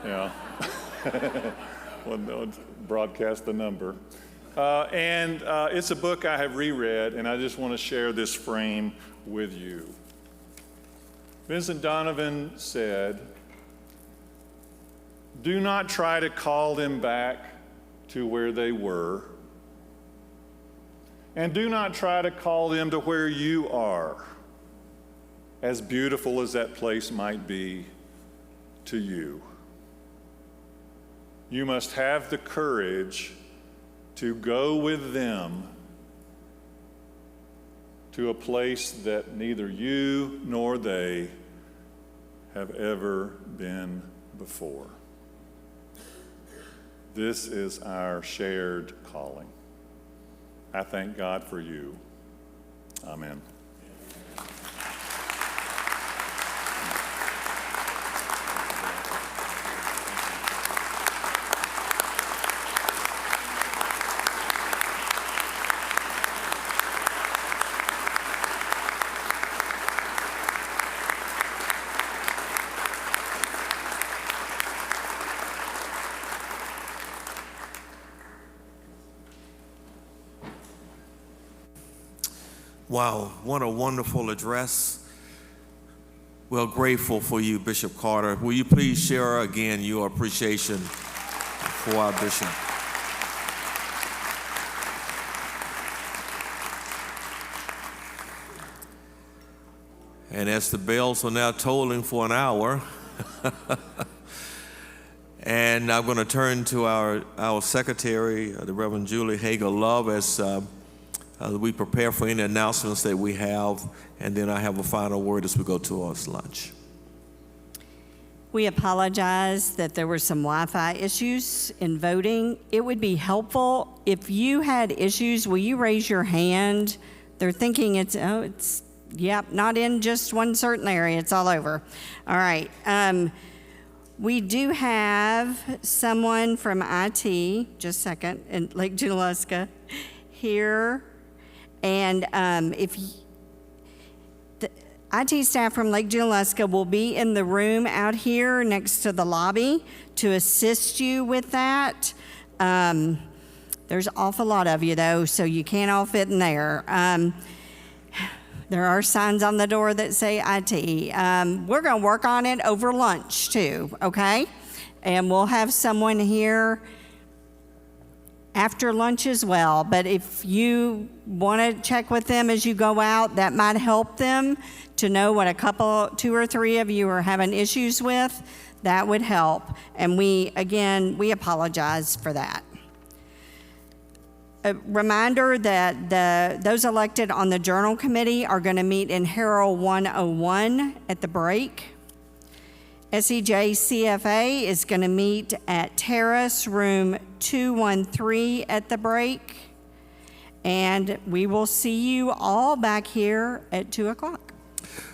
J: Yeah. Well, broadcast the number. And it's a book I have reread, and I just want to share this frame with you. Vincent Donovan said, "Do not try to call them back to where they were, and do not try to call them to where you are, as beautiful as that place might be to you. You must have the courage to go with them to a place that neither you nor they have ever been before." This is our shared calling. I thank God for you. Amen.
B: Wow, what a wonderful address. Well, grateful for you, Bishop Carter. Will you please share again your appreciation for our bishop? And as the bells are now tolling for an hour, and I'm going to turn to our secretary, the Reverend Julie Hager Love, as we prepare for any announcements that we have, and then I have a final word as we go towards lunch.
E: We apologize that there were some Wi-Fi issues in voting. It would be helpful if you had issues, will you raise your hand? They're thinking not in just one certain area, it's all over. All right. We do have someone from IT, just a second, in Lake Junaluska here. And the IT staff from Lake Junaluska will be in the room out here next to the lobby to assist you with that. There's an awful lot of you, though, so you can't all fit in there. There are signs on the door that say IT. We're going to work on it over lunch, too, okay? And we'll have someone here after lunch as well. But if you want to check with them as you go out, that might help them to know what two or three of you are having issues with. That would help. And we apologize for that. A reminder that those elected on the Journal Committee are going to meet in Herald 101 at the break. SEJ CFA is going to meet at Terrace Room 213 at the break. And we will see you all back here at 2 o'clock.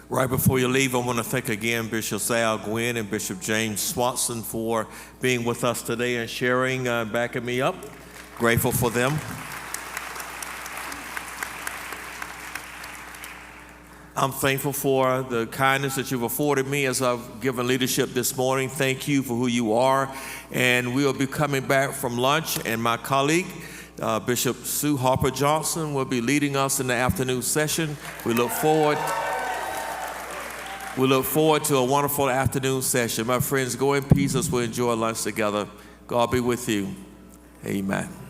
B: Right before you leave, I want to thank again Bishop Sal Gwynn and Bishop James Swanson for being with us today and sharing, backing me up. Grateful for them. I'm thankful for the kindness that you've afforded me as I've given leadership this morning. Thank you for who you are. And we'll be coming back from lunch, and my colleague, Bishop Sue Harper Johnson, will be leading us in the afternoon session. We look forward to a wonderful afternoon session. My friends, go in peace as we enjoy lunch together. God be with you. Amen.